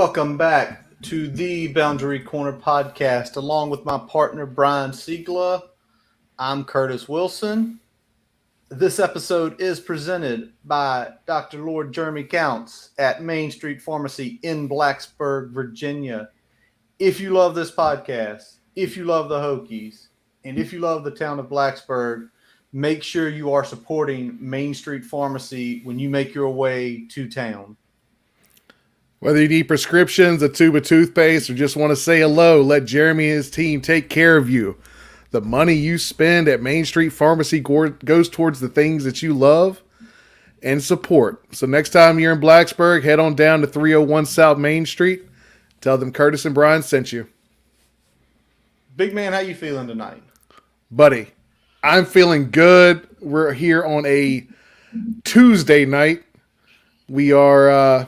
Welcome back to the Boundary Corner podcast, along with my partner Brian Siegler. I'm Curtis Wilson. This episode is presented by Dr. Lord Jeremy Counts at Main Street Pharmacy in Blacksburg, Virginia. If you love this podcast, if you love the Hokies, and if you love the town of Blacksburg, make sure you are supporting Main Street Pharmacy when you make your way to town. Whether you need prescriptions, a tube of toothpaste, or just want to say hello, let Jeremy and his team take care of you. The money you spend at Main Street Pharmacy goes towards the things that you love and support. So next time you're in Blacksburg, head on down to 301 South Main Street. Tell them Curtis and Brian sent you. Big man, how you feeling tonight? Buddy, I'm feeling good. We're here on a Tuesday night. We are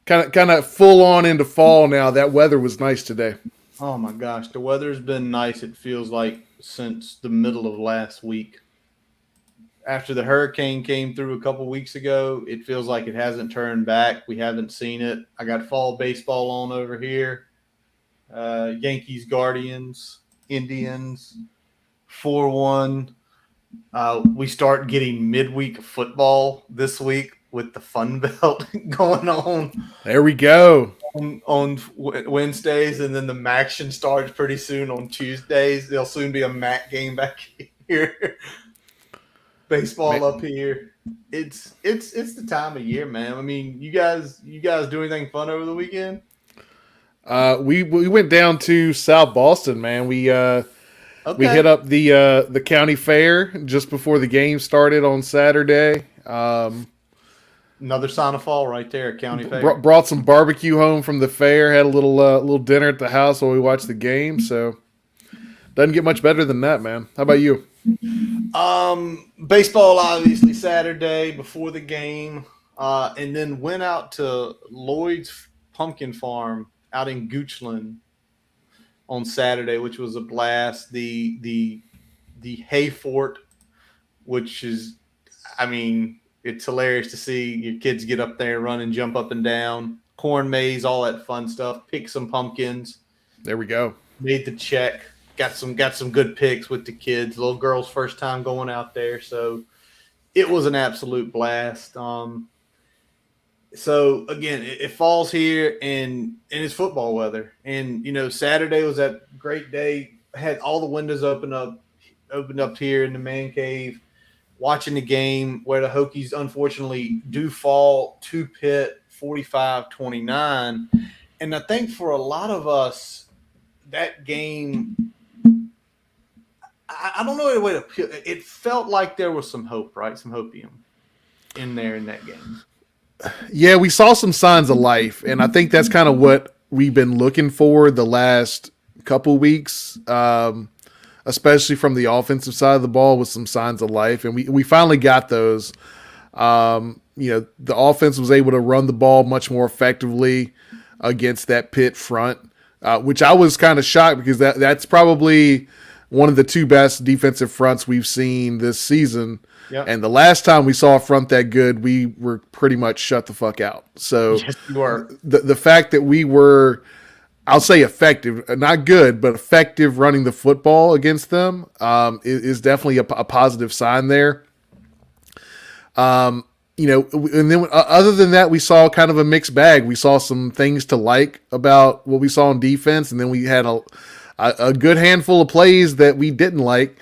kind of full on into fall now. That weather was nice today. Oh my gosh, the weather's been nice. It feels like since the middle of last week. After the hurricane came through a couple weeks ago, it feels like it hasn't turned back. We haven't seen it. I got fall baseball on over here. Yankees, Guardians, Indians, 4-1. We start getting midweek football this week with the Fun Belt going on. There we go. On Wednesdays, and then the MACtion starts pretty soon on Tuesdays. There'll soon be a MAC game back here. Baseball up here. It's the time of year, man. I mean, you guys do anything fun over the weekend? We went down to South Boston, man. We hit up the county fair just before the game started on Saturday. Another sign of fall right there, county fair. Brought some barbecue home from the fair. Had a little dinner at the house while we watched the game. So doesn't get much better than that, man. How about you? Baseball obviously Saturday before the game, and then went out to Lloyd's Pumpkin Farm out in Goochland on Saturday, which was a blast. The hay fort, which is, I mean, it's hilarious to see your kids get up there, run and jump up and down. Corn maze, all that fun stuff. Pick some pumpkins. There we go. Made the check. Got some good picks with the kids. Little girl's first time going out there, so it was an absolute blast. So again, it falls here, and it's football weather. And Saturday was that great day. Had all the windows opened up here in the man cave. Watching the game where the Hokies unfortunately do fall to Pitt 45-29. And I think for a lot of us, that game, I don't know the way to put it. It felt like there was some hope, right? Some hopium in there in that game. Yeah, we saw some signs of life. And I think that's kind of what we've been looking for the last couple weeks. Especially from the offensive side of the ball with some signs of life. And we finally got those. The offense was able to run the ball much more effectively against that Pitt front, which I was kind of shocked because that's probably one of the two best defensive fronts we've seen this season. Yep. And the last time we saw a front that good, we were pretty much shut the fuck out. So yes, you are. The fact that we were, I'll say effective, not good, but effective running the football against them is definitely a positive sign there. And then other than that, we saw kind of a mixed bag. We saw some things to like about what we saw on defense, and then we had a good handful of plays that we didn't like,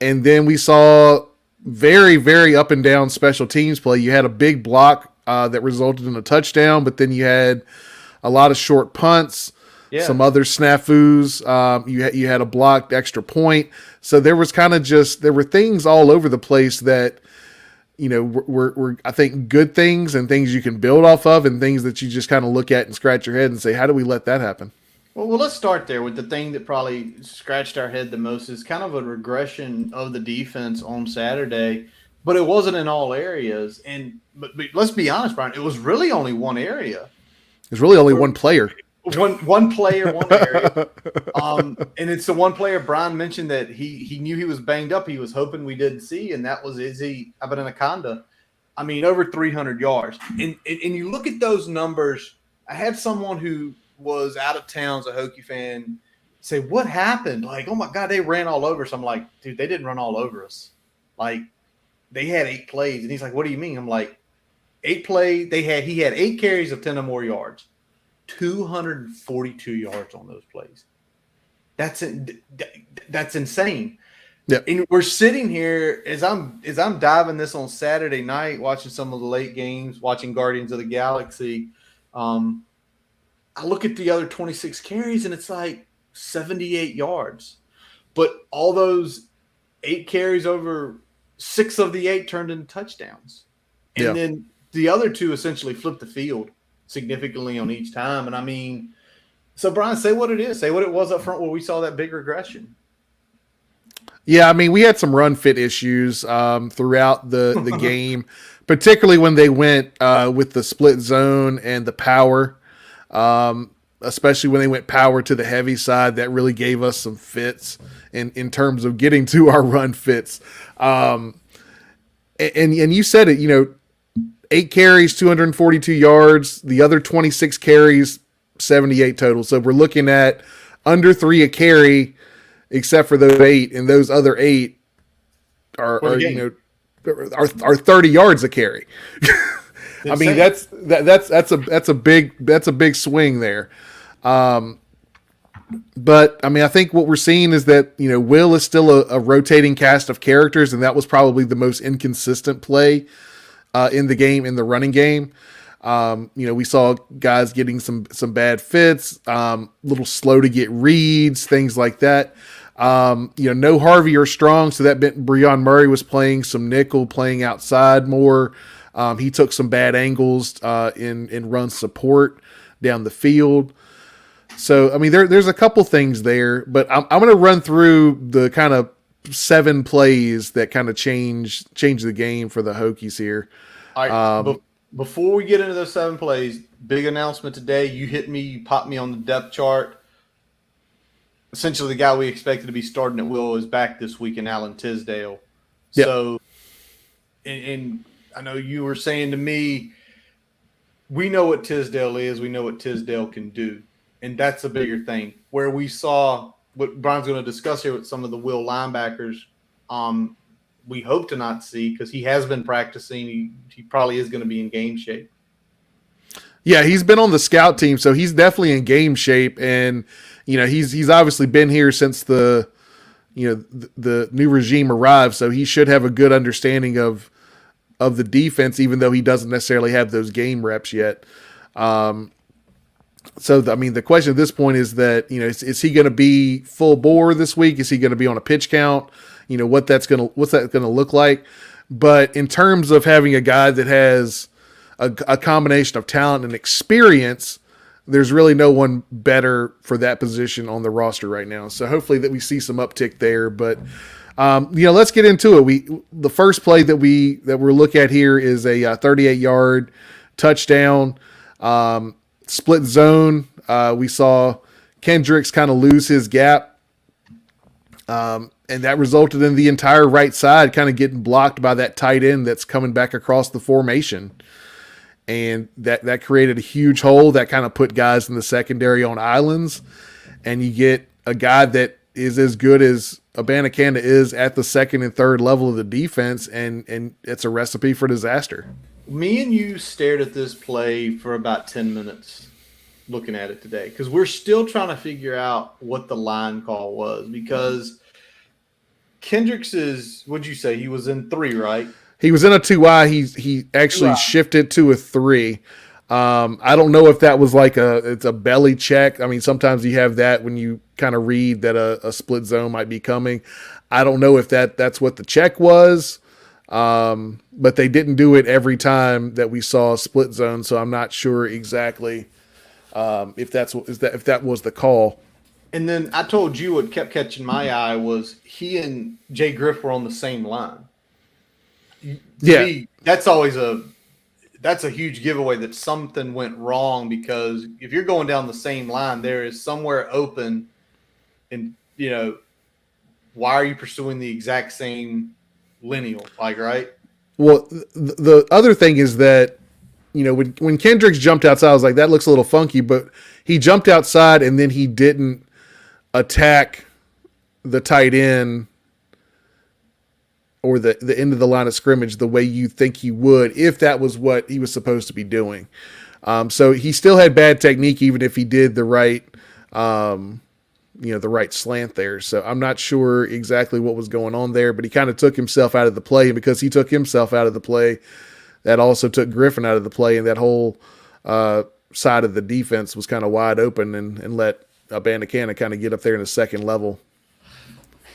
and then we saw very, very up and down special teams play. You had a big block that resulted in a touchdown, but then you had a lot of short punts. Yeah. Some other snafus. You had a blocked extra point. So there was there were things all over the place that, were I think good things and things you can build off of and things that you just kind of look at and scratch your head and say, how do we let that happen? Well, let's start there with the thing that probably scratched our head the most is kind of a regression of the defense on Saturday, but it wasn't in all areas. But let's be honest, Brian, it was really only one area. There's really only one player. One player, one area. And it's the one player Brian mentioned that he knew he was banged up. He was hoping we didn't see, and that was Izzy Abedanaconda. I mean, over 300 yards. And you look at those numbers I had someone who was out of town as a Hokie fan say, "What happened?" Like, oh my God, they ran all over us. I'm like, dude, they didn't run all over us. Like, they had 8 plays. And he's like, what do you mean? I'm like, 8 play. He had 8 carries of 10 or more yards, 242 yards on those plays. That's insane. Yeah. And we're sitting here as I'm diving this on Saturday night, watching some of the late games, watching Guardians of the Galaxy. I look at the other 26 carries and it's like 78 yards. But all those 8 carries, over 6 of the 8 turned into touchdowns. And then the other 2 essentially flipped the field significantly on each time. And I mean, so Brian, say what it is. Say what it was up front where we saw that big regression. Yeah, I mean, we had some run fit issues throughout the game, particularly when they went with the split zone and the power, especially when they went power to the heavy side. That really gave us some fits in terms of getting to our run fits. And you said it, 8 carries, 242 yards, the other 26 carries, 78 total. So we're looking at under 3 a carry, except for those 8, and those other 8 are 30 yards a carry. I mean, that's a big swing there. But I mean, I think what we're seeing is that, Will is still a rotating cast of characters, and that was probably the most inconsistent play in the game, in the running game. We saw guys getting some bad fits, little slow to get reads, things like that. No Harvey or Strong, so that meant Breon Murray was playing some nickel, playing outside more. He took some bad angles in run support down the field. So, I mean, there's a couple things there, but I'm going to run through the kind of 7 plays that kind of change the game for the Hokies here. All right. Before we get into those 7 plays, big announcement today. You popped me on the depth chart. Essentially, the guy we expected to be starting at will is back this week in Alan Tisdale. Yep. So, and I know you were saying to me, we know what Tisdale is. We know what Tisdale can do. And that's a bigger thing. Where we saw what Brian's going to discuss here with some of the will linebackers, we hope to not see, because he has been practicing. He probably is going to be in game shape. Yeah, he's been on the scout team, so he's definitely in game shape. And, he's obviously been here since the new regime arrived, so he should have a good understanding of the defense, even though he doesn't necessarily have those game reps yet. The question at this point is that, is he going to be full bore this week? Is he going to be on a pitch count? What's that going to look like? But in terms of having a guy that has a combination of talent and experience, there's really no one better for that position on the roster right now. So hopefully that we see some uptick there. But let's get into it. The first play that we're look at here is a 38-yard touchdown. Split zone. We saw Kendricks kind of lose his gap. And that resulted in the entire right side kind of getting blocked by that tight end that's coming back across the formation. And that created a huge hole that kind of put guys in the secondary on islands. And you get a guy that is as good as Abanikanda is at the second and third level of the defense, and it's a recipe for disaster. Me and you stared at this play for about 10 minutes looking at it today, because we're still trying to figure out what the line call was, because Kendricks what'd you say? He was in 3, right? He was in a 2-eye. He actually shifted to a 3. I don't know if that was it's a belly check. I mean, sometimes you have that when you kind of read that a split zone might be coming. I don't know if that's what the check was. But they didn't do it every time that we saw a split zone, so I'm not sure exactly if that was the call. And then I told you what kept catching my eye was he and Jay Griff were on the same line. That's a huge giveaway that something went wrong, because if you're going down the same line, there is somewhere open, and why are you pursuing the exact same lineal, right? Well, the other thing is that when Kendricks jumped outside, I was like, that looks a little funky, but he jumped outside and then he didn't attack the tight end or the end of the line of scrimmage the way you think he would if that was what he was supposed to be doing. So he still had bad technique, even if he did the right, the right slant there. So I'm not sure exactly what was going on there, but he kind of took himself out of the play. And because he took himself out of the play, that also took Griffin out of the play. And that whole side of the defense was kind of wide open and let Abanikanda kind of get up there in the second level.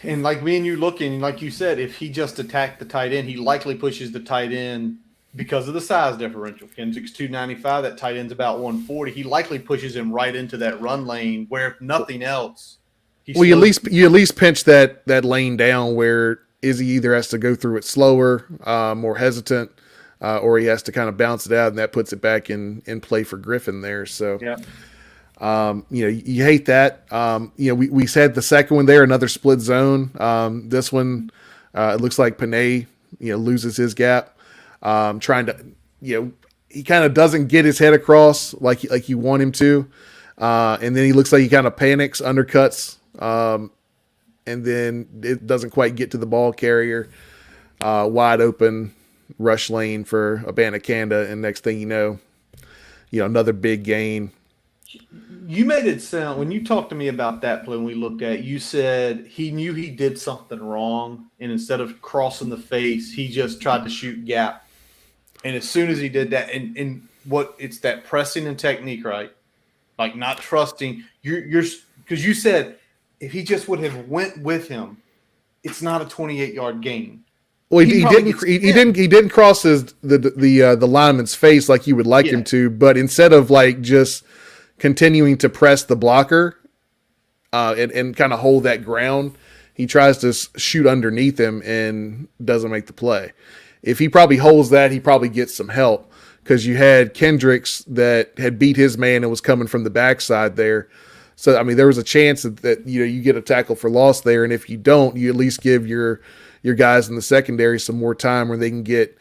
And like me and you looking, like you said, if he just attacked the tight end, he likely pushes the tight end because of the size differential. Kendrick's 295, that tight end's about 140. He likely pushes him right into that run lane where, if nothing else, you at least pinch that lane down where Izzy either has to go through it slower, more hesitant, or he has to kind of bounce it out, and that puts it back in play for Griffin there. So, yeah. You hate that. We said the second one there, another split zone. This one, it looks like Panay, loses his gap. Trying to, he kind of doesn't get his head across like you want him to. And then he looks like he kind of panics, undercuts, and then it doesn't quite get to the ball carrier. Wide open rush lane for Abanikanda, and next thing you know, another big gain. You made it sound, when you talked to me about that play when we looked at it, you said he knew he did something wrong, and instead of crossing the face, he just tried to shoot gap. And as soon as he did that, and what it's that pressing and technique, right? Like not trusting you're because you said if he just would have went with him, it's not a 28-yard gain. Well, he didn't cross the lineman's face like you would like him to, but instead of like just continuing to press the blocker and kind of hold that ground, he tries to shoot underneath him and doesn't make the play. If he probably holds that, he probably gets some help because you had Kendricks that had beat his man and was coming from the backside there. So, I mean, there was a chance that you get a tackle for loss there, and if you don't, you at least give your guys in the secondary some more time where they can get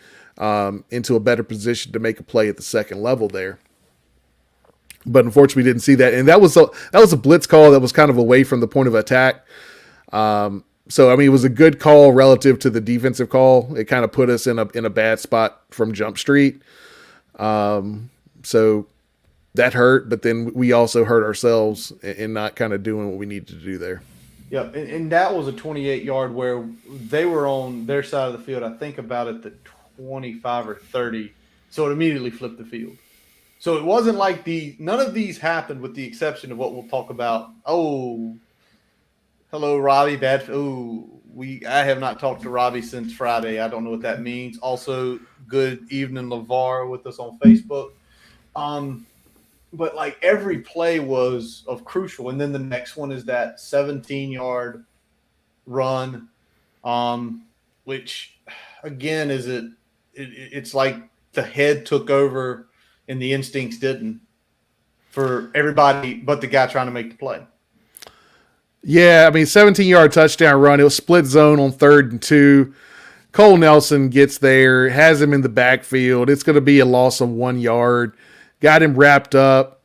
into a better position to make a play at the second level there. But unfortunately, we didn't see that, and that was a blitz call that was kind of away from the point of attack. So I mean, it was a good call relative to the defensive call. It kind of put us in a bad spot from Jump Street. So that hurt, but then we also hurt ourselves in not kind of doing what we needed to do there. Yeah, and that was a 28-yard where they were on their side of the field, I think about at the 25 or 30, so it immediately flipped the field. So it wasn't like none of these happened with the exception of what we'll talk about. Oh, hello, Robbie. I have not talked to Robbie since Friday. I don't know what that means. Also, good evening, LeVar, with us on Facebook. But like every play was of crucial. And then the next one is that 17-yard run, which again it's like the head took over and the instincts didn't for everybody but the guy trying to make the play. Yeah, I mean, 17-yard touchdown run. It was split zone on 3rd and 2. Cole Nelson gets there, has him in the backfield. It's going to be a loss of 1 yard. Got him wrapped up.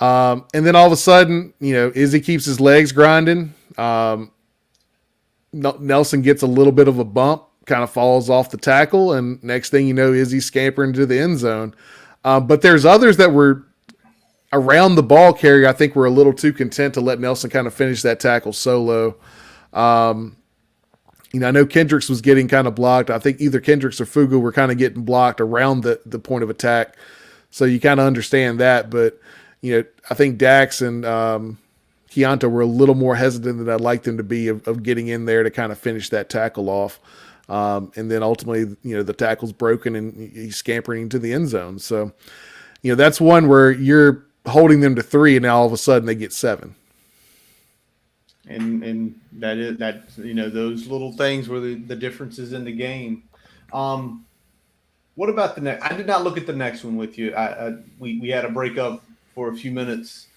And then all of a sudden, Izzy keeps his legs grinding. Nelson gets a little bit of a bump, kind of falls off the tackle, and next thing you know, Izzy's scampering to the end zone. But there's others that were around the ball carrier. I think we're a little too content to let Nelson kind of finish that tackle solo. I know Kendricks was getting kind of blocked. I think either Kendricks or Fugu were kind of getting blocked around the point of attack. So you kind of understand that. But, I think Dax and Keonta were a little more hesitant than I'd like them to be of getting in there to kind of finish that tackle off. And then ultimately, the tackle's broken and he's scampering into the end zone. So, that's one where you're holding them to 3 and now all of a sudden they get 7. And that those little things were the differences in the game. What about the next? I did not look at the next one with you. We had a breakup for a few minutes.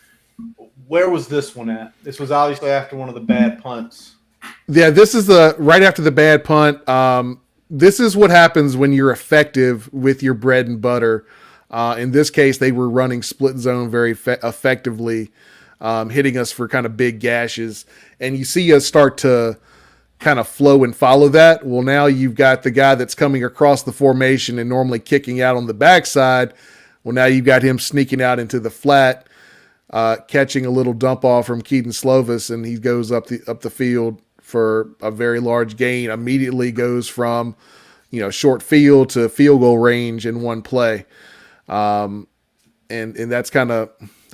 Where was this one at? This was obviously after one of the bad punts. Yeah, this is right after the bad punt. this is what happens when you're effective with your bread and butter. In this case, they were running split zone very effectively, hitting us for kind of big gashes. And you see us start to kind of flow and follow that. Well, now you've got the guy that's coming across the formation and normally kicking out on the backside. Well, now you've got him sneaking out into the flat, catching a little dump off from Keaton Slovis, and he goes up the field for a very large gain. Immediately goes from short field to field goal range in one play. And that's kind of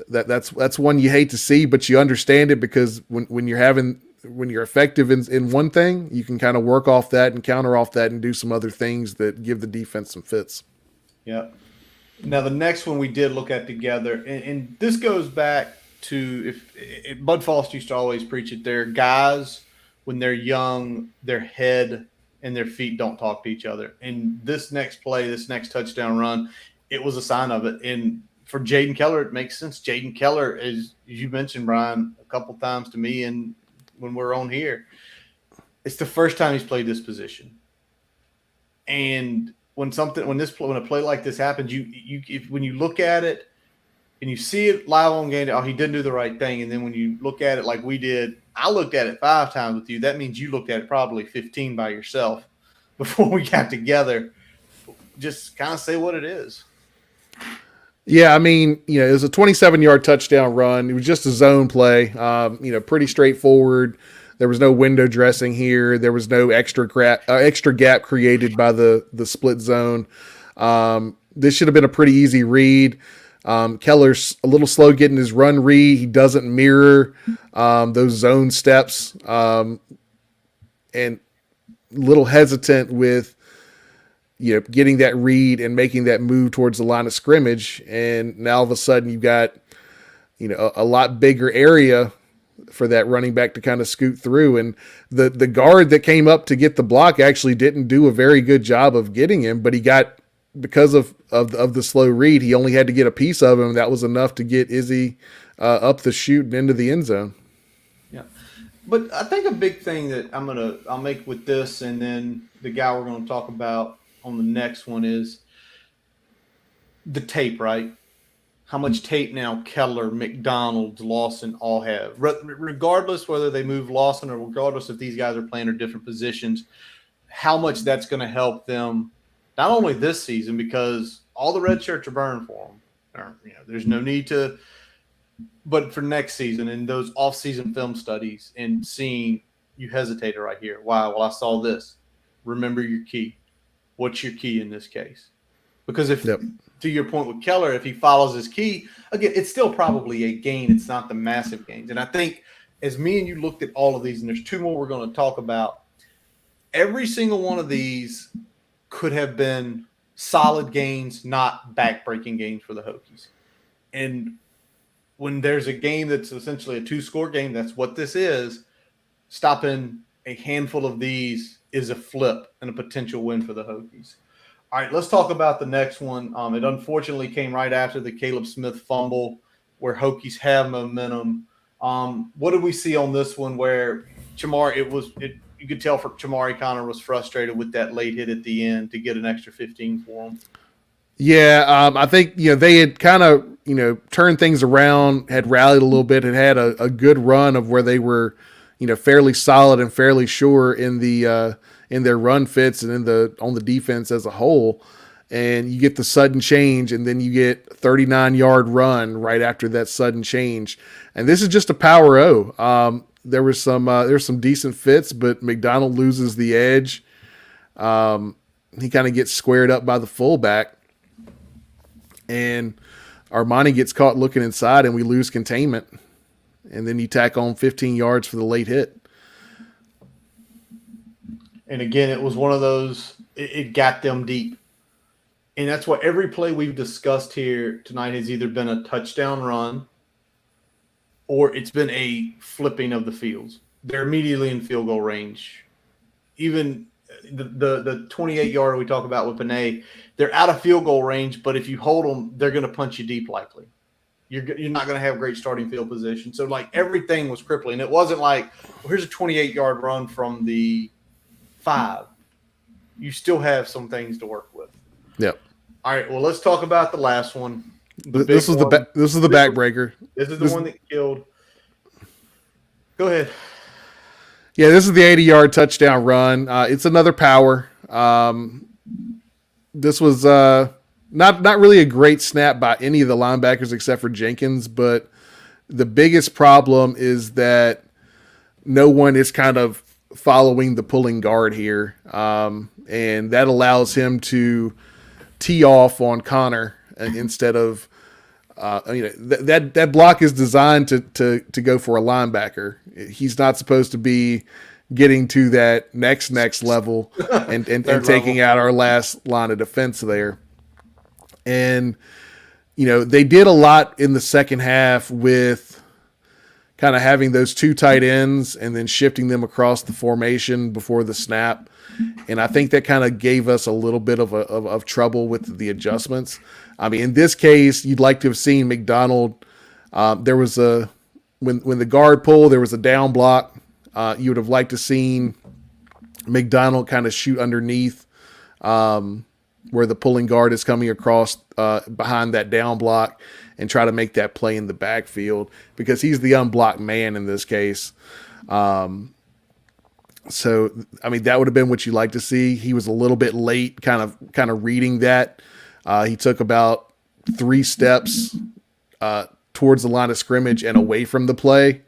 that's one you hate to see, but you understand it, because when you're effective in one thing, you can kind of work off that and counter off that and do some other things that give the defense some fits. Yeah. Now the next one we did look at together, and this goes back to if Bud Foster used to always preach it. There, guys, when they're young, their head and their feet don't talk to each other. And this next play, this next touchdown run, it was a sign of it. And for Jaden Keller, it makes sense. Jaden Keller, as you mentioned, Brian, a couple times to me, and when we're on here, it's the first time he's played this position. And when a play like this happens, when you look at it and you see it live on game, oh, he didn't do the right thing. And then when you look at it like we did, I looked at it 5 times with you. That means you looked at it probably 15 by yourself before we got together. Just kind of say what it is. Yeah, I mean, it was a 27-yard touchdown run. It was just a zone play, pretty straightforward. There was no window dressing here. There was no extra gap created by the split zone. This should have been a pretty easy read. Keller's a little slow getting his run read. He doesn't mirror those zone steps, and a little hesitant with getting that read and making that move towards the line of scrimmage. And now all of a sudden you've got a lot bigger area for that running back to kind of scoot through. And the guard that came up to get the block actually didn't do a very good job of getting him, but he got, because of the slow read, he only had to get a piece of him. That was enough to get Izzy up the chute and into the end zone. Yeah. But I think a big thing that I'll make with this, and then the guy we're going to talk about on the next one, is the tape, right? How much tape now Keller, McDonald, Lawson all have. Regardless whether they move Lawson or regardless if these guys are playing in different positions, how much that's going to help them, not only this season, because all the red shirts are burned for them. There's no need to, but for next season and those off-season film studies and seeing, you hesitated right here. Wow, well, I saw this. Remember your key. What's your key in this case? Because to your point with Keller, if he follows his key, again, it's still probably a gain. It's not the massive gains. And I think as me and you looked at all of these, and there's 2 more we're going to talk about, every single one of these could have been solid gains, not back-breaking gains for the Hokies. And when there's a game that's essentially a 2-score game, that's what this is, stopping a handful of these is a flip and a potential win for the Hokies. All right, let's talk about the next one. It unfortunately came right after the Caleb Smith fumble, where Hokies have momentum. What did we see on this one where you could tell Chamari Connor was frustrated with that late hit at the end to get an extra 15 for him? Yeah, I think they had kind of turned things around, had rallied a little bit, had a good run of where they were fairly solid and fairly sure in their run fits and on the defense as a whole. And you get the sudden change, and then you get 39-yard run right after that sudden change. And this is just a power O. There's some decent fits, but McDonald loses the edge. He kind of gets squared up by the fullback, and Armani gets caught looking inside, and we lose containment. And then you tack on 15 yards for the late hit. And again, it was one of those, it got them deep. And that's what every play we've discussed here tonight has either been a touchdown run or it's been a flipping of the fields. They're immediately in field goal range. Even the 28-yarder we talk about with Panay, they're out of field goal range, but if you hold them, they're going to punch you deep likely. You're not going to have great starting field position. So, everything was crippling. It wasn't like, well, here's a 28-yard run from the 5. you still have some things to work with. Yep. All right, well, let's talk about the last one. This was the backbreaker. This is the one that killed. Go ahead. Yeah, this is the 80-yard touchdown run. It's another power. This was not really a great snap by any of the linebackers except for Jenkins, but the biggest problem is that no one is kind of following the pulling guard here, and that allows him to tee off on Connor instead of that block is designed to go for a linebacker. He's not supposed to be getting to that next level and taking out our last line of defense there. And they did a lot in the second half with kind of having those two tight ends and then shifting them across the formation before the snap. And I think that kind of gave us a little bit of trouble with the adjustments. I mean, in this case, you'd like to have seen McDonald. There was when the guard pulled, there was a down block. You would have liked to seen McDonald kind of shoot underneath where the pulling guard is coming across behind that down block and try to make that play in the backfield because he's the unblocked man in this case. So, I mean, that would have been what you like to see. He was a little bit late kind of reading that. He took about 3 steps towards the line of scrimmage and away from the play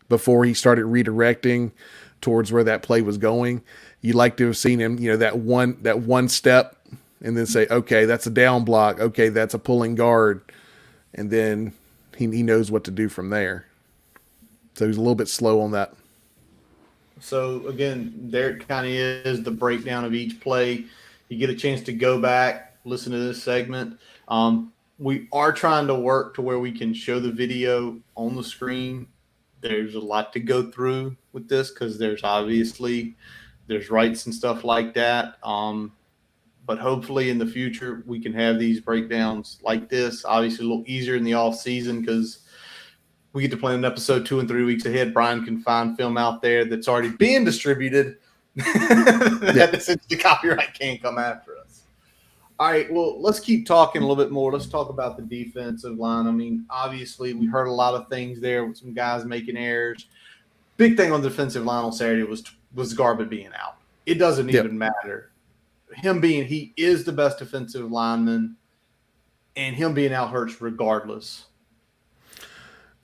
before he started redirecting towards where that play was going. You'd like to have seen him, that one step and then say, okay, that's a down block. Okay, that's a pulling guard. And then he knows what to do from there. So he's a little bit slow on that. So, again, there it kind of is the breakdown of each play. You get a chance to go back, listen to this segment. We are trying to work to where we can show the video on the screen. There's a lot to go through with this because there's rights and stuff like that. But hopefully in the future we can have these breakdowns like this. Obviously a little easier in the off season because we get to plan an episode 2 and 3 weeks ahead. Brian can find film out there that's already being distributed that essentially copyright can't come after us. All right, well, let's keep talking a little bit more. Let's talk about the defensive line. I mean, obviously we heard a lot of things there with some guys making errors. Big thing on the defensive line on Saturday was Garbutt being out. It doesn't even matter. He is the best defensive lineman, and him being out hurts regardless.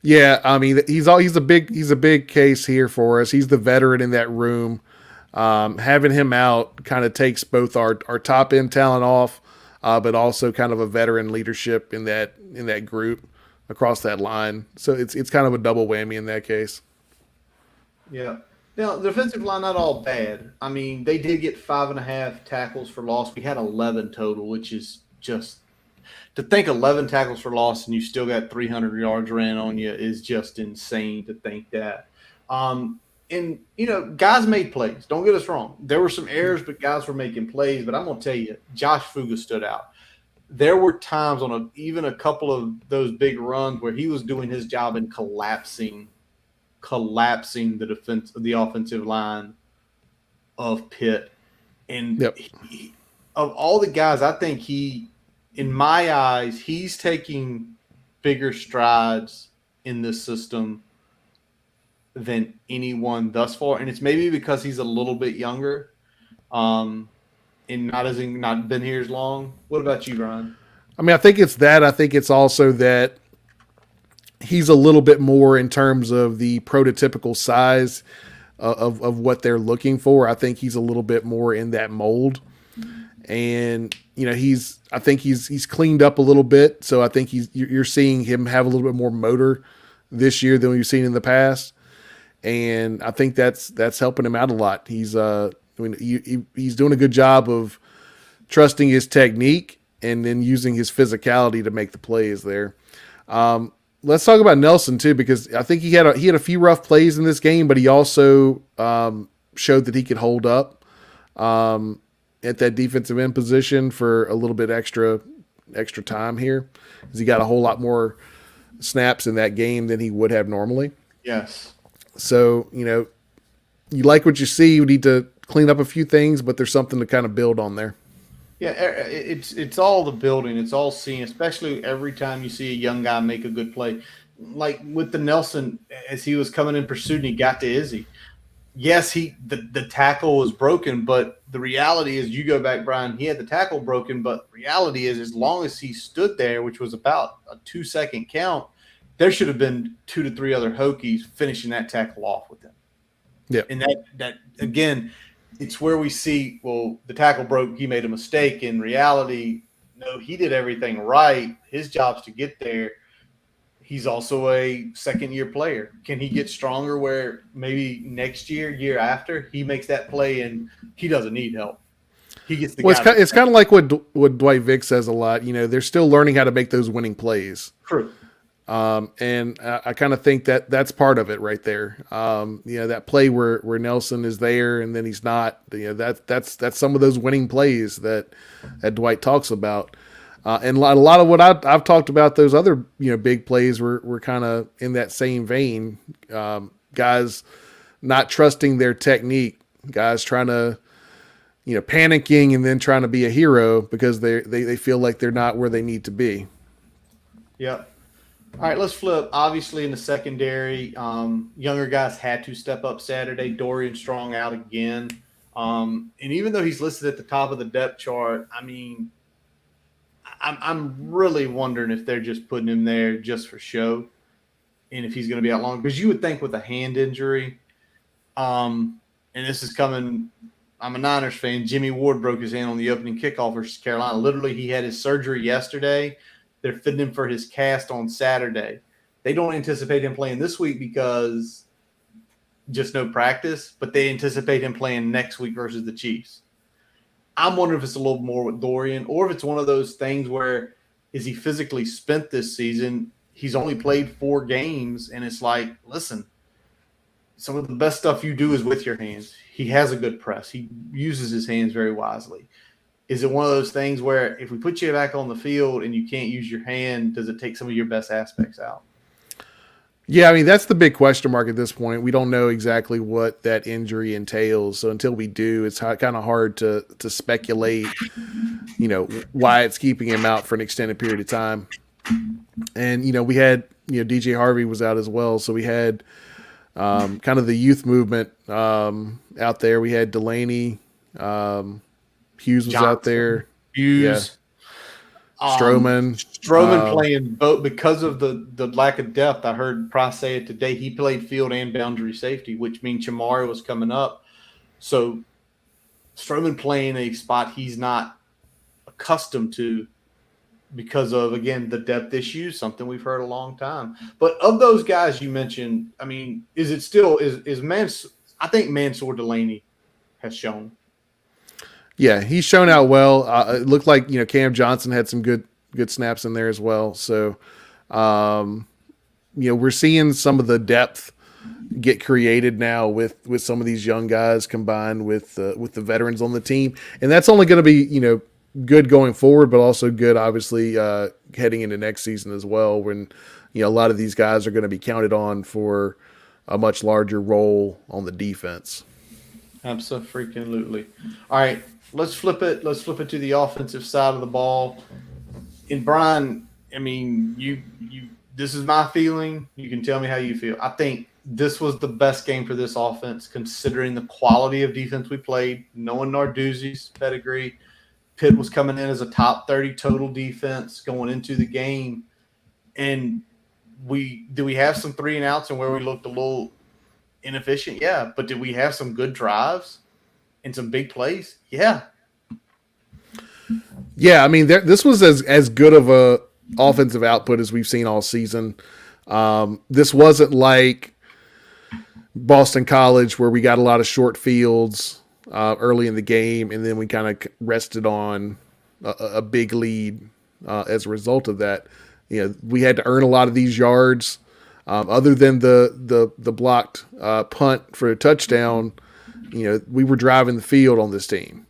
Yeah, I mean he's a big case here for us. He's the veteran in that room. Having him out kind of takes both our top end talent off, but also kind of a veteran leadership in that group across that line. So it's kind of a double whammy in that case. Yeah. Now, the defensive line, not all bad. I mean, they did get 5.5 tackles for loss. We had 11 total, which is just – to think 11 tackles for loss and you still got 300 yards ran on you is just insane to think that. And, guys made plays. Don't get us wrong. There were some errors, but guys were making plays. But I'm going to tell you, Josh Fuga stood out. There were times on even a couple of those big runs where he was doing his job and collapsing the offensive line of Pitt. And of all the guys, I think in my eyes, he's taking bigger strides in this system than anyone thus far. And it's maybe because he's a little bit younger and not been here as long. What about you, Brian? I mean, I think it's that. I think it's also that he's a little bit more in terms of the prototypical size of what they're looking for. I think he's a little bit more in that mold. And, I think he's cleaned up a little bit. So I think you're seeing him have a little bit more motor this year than we've seen in the past. And I think that's helping him out a lot. He's doing a good job of trusting his technique and then using his physicality to make the plays there. Let's talk about Nelson too, because I think he had a few rough plays in this game, but he also showed that he could hold up at that defensive end position for a little bit extra time here, because he got a whole lot more snaps in that game than he would have normally. Yes. So you like what you see. You need to clean up a few things, but there's something to kind of build on there. Yeah, it's all the building. It's all seeing, especially every time you see a young guy make a good play. Like with the Nelson, as he was coming in pursuit and he got to Izzy. Yes, the tackle was broken, but the reality is, you go back, Brian, he had the tackle broken, but the reality is, as long as he stood there, which was about a 2-second count, there should have been 2 to 3 other Hokies finishing that tackle off with him. Yeah. And that again, it's where we see, well, the tackle broke, he made a mistake. In reality, no, he did everything right. His job's to get there. He's also a second-year player. Can he get stronger where maybe next year after, he makes that play and he doesn't need help? He gets the Well, guy. it's kind of like what Dwight Vick says a lot. They're still learning how to make those winning plays. True. And I kind of think that's part of it right there. That play where Nelson is there and then he's not. That's some of those winning plays that Dwight talks about. And a lot of what I've talked about, those other big plays were kind of in that same vein. Guys not trusting their technique, guys trying to panicking and then trying to be a hero because they feel like they're not where they need to be. Yep. All right, let's flip. Obviously, in the secondary, younger guys had to step up Saturday. Dorian Strong out again. And even though he's listed at the top of the depth chart, I mean, I'm really wondering if they're just putting him there just for show and if he's going to be out long. Because you would think with a hand injury, and this is coming – I'm a Niners fan. Jimmy Ward broke his hand on the opening kickoff versus Carolina. Literally, he had his surgery yesterday. They're fitting him for his cast on Saturday. They don't anticipate him playing this week because just no practice, but they anticipate him playing next week versus the Chiefs. I'm wondering if it's a little more with Dorian or if it's one of those things where is he physically spent this season? He's only played 4 games, and it's like, listen, some of the best stuff you do is with your hands. He has a good press. He uses his hands very wisely. Is it one of those things where if we put you back on the field and you can't use your hand, does it take some of your best aspects out? Yeah, I mean, that's the big question mark at this point. We don't know exactly what that injury entails. So until we do, it's kind of hard to speculate, why it's keeping him out for an extended period of time. And, we had, DJ Harvey was out as well. So we had kind of the youth movement out there. We had Delaney, Hughes was Johnson, out there. Hughes. Yeah. Stroman playing both because of the lack of depth. I heard Price say it today. He played field and boundary safety, which means Chamari was coming up. So Stroman playing a spot he's not accustomed to because of, again, the depth issues, something we've heard a long time. But of those guys you mentioned, I mean, is it still I think Mansour Delaney has shown. Yeah, he's shown out well. It looked like Cam Johnson had some good snaps in there as well. So, we're seeing some of the depth get created now with some of these young guys combined with the veterans on the team, and that's only going to be good going forward, but also good obviously heading into next season as well, when a lot of these guys are going to be counted on for a much larger role on the defense. Absolutely. All right. Let's flip it to the offensive side of the ball. And Brian, I mean, you this is my feeling. You can tell me how you feel. I think this was the best game for this offense, considering the quality of defense we played. Knowing Narduzzi's pedigree, Pitt was coming in as a top 30 total defense going into the game. And we have some 3 and outs and where we looked a little inefficient? Yeah. But did we have some good drives? And some big plays? Yeah. Yeah, I mean, this was as good of a offensive output as we've seen all season. This wasn't like Boston College where we got a lot of short fields early in the game, and then we kind of rested on a big lead as a result of that. We had to earn a lot of these yards. Other than the blocked punt for a touchdown, we were driving the field on this team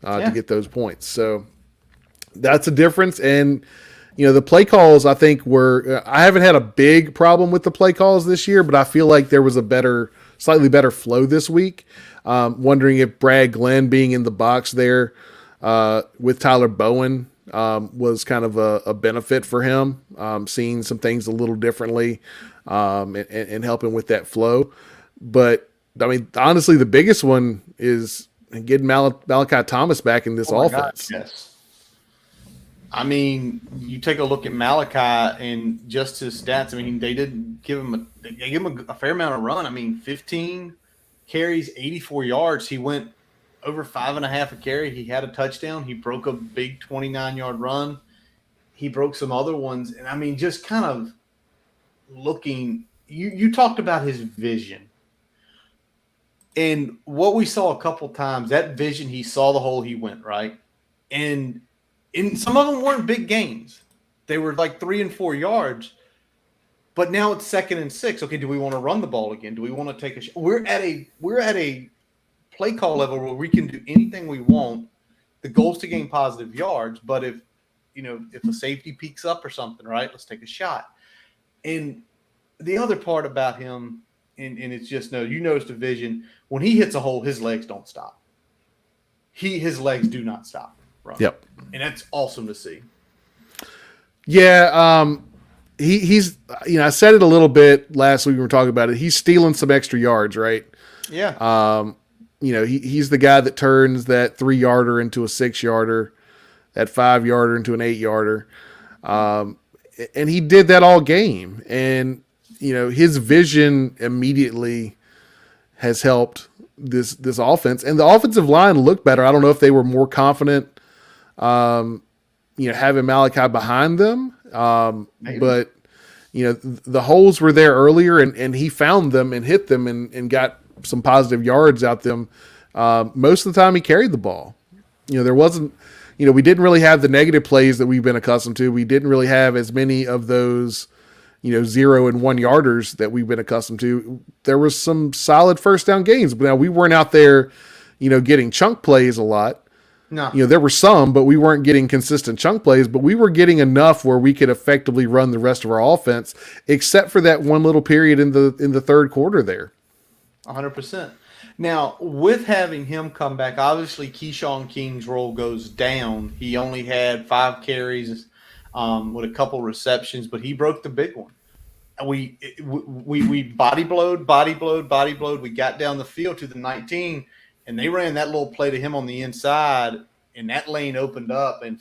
to get those points. So that's a difference. And, the play calls, I think, I haven't had a big problem with the play calls this year, but I feel like there was a better slightly better flow this week. Wondering if Brad Glenn being in the box there with Tyler Bowen was kind of a benefit for him, seeing some things a little differently and helping with that flow. But I mean, honestly, the biggest one is getting Malachi Thomas back in this offense. Gosh, yes. I mean, you take a look at Malachi and just his stats. I mean, they give him a fair amount of run. I mean, 15 carries, 84 yards. He went over 5.5 a carry. He had a touchdown. He broke a big 29-yard run. He broke some other ones. And I mean, just kind of looking, you talked about his vision. And what we saw a couple times, that vision, he saw the hole, he went, right? And some of them weren't big gains. They were like 3 and 4 yards. But now it's 2nd and 6. Okay, do we want to run the ball again? Do we want to take a shot? We're at a play call level where we can do anything we want. The goal is to gain positive yards, but if a safety peeks up or something, right, let's take a shot. And the other part about him, and it's just you notice the vision, when he hits a hole, his legs don't stop. His legs do not stop. Right. Yep. And that's awesome to see. Yeah, he's I said it a little bit last week when we were talking about it. He's stealing some extra yards, right? Yeah. He's the guy that turns that 3-yarder into a 6-yarder, that 5-yarder into an 8-yarder. And he did that all game. And, his vision immediately has helped this offense. And the offensive line looked better. I don't know if they were more confident, having Malachi behind them. But, the holes were there earlier and he found them and hit them and got some positive yards out them. Most of the time he carried the ball. There wasn't, we didn't really have the negative plays that we've been accustomed to. We didn't really have as many of those, 0 and 1 yarders that we've been accustomed to. There was some solid first down gains, but now we weren't out there, getting chunk plays a lot. No. There were some, but we weren't getting consistent chunk plays, but we were getting enough where we could effectively run the rest of our offense, except for that one little period in the third quarter there. 100%. Now, with having him come back, obviously Keyshawn King's role goes down. He only had 5 carries with a couple receptions, but he broke the big one. And we body blowed. We got down the field to the 19, and they ran that little play to him on the inside, and that lane opened up, and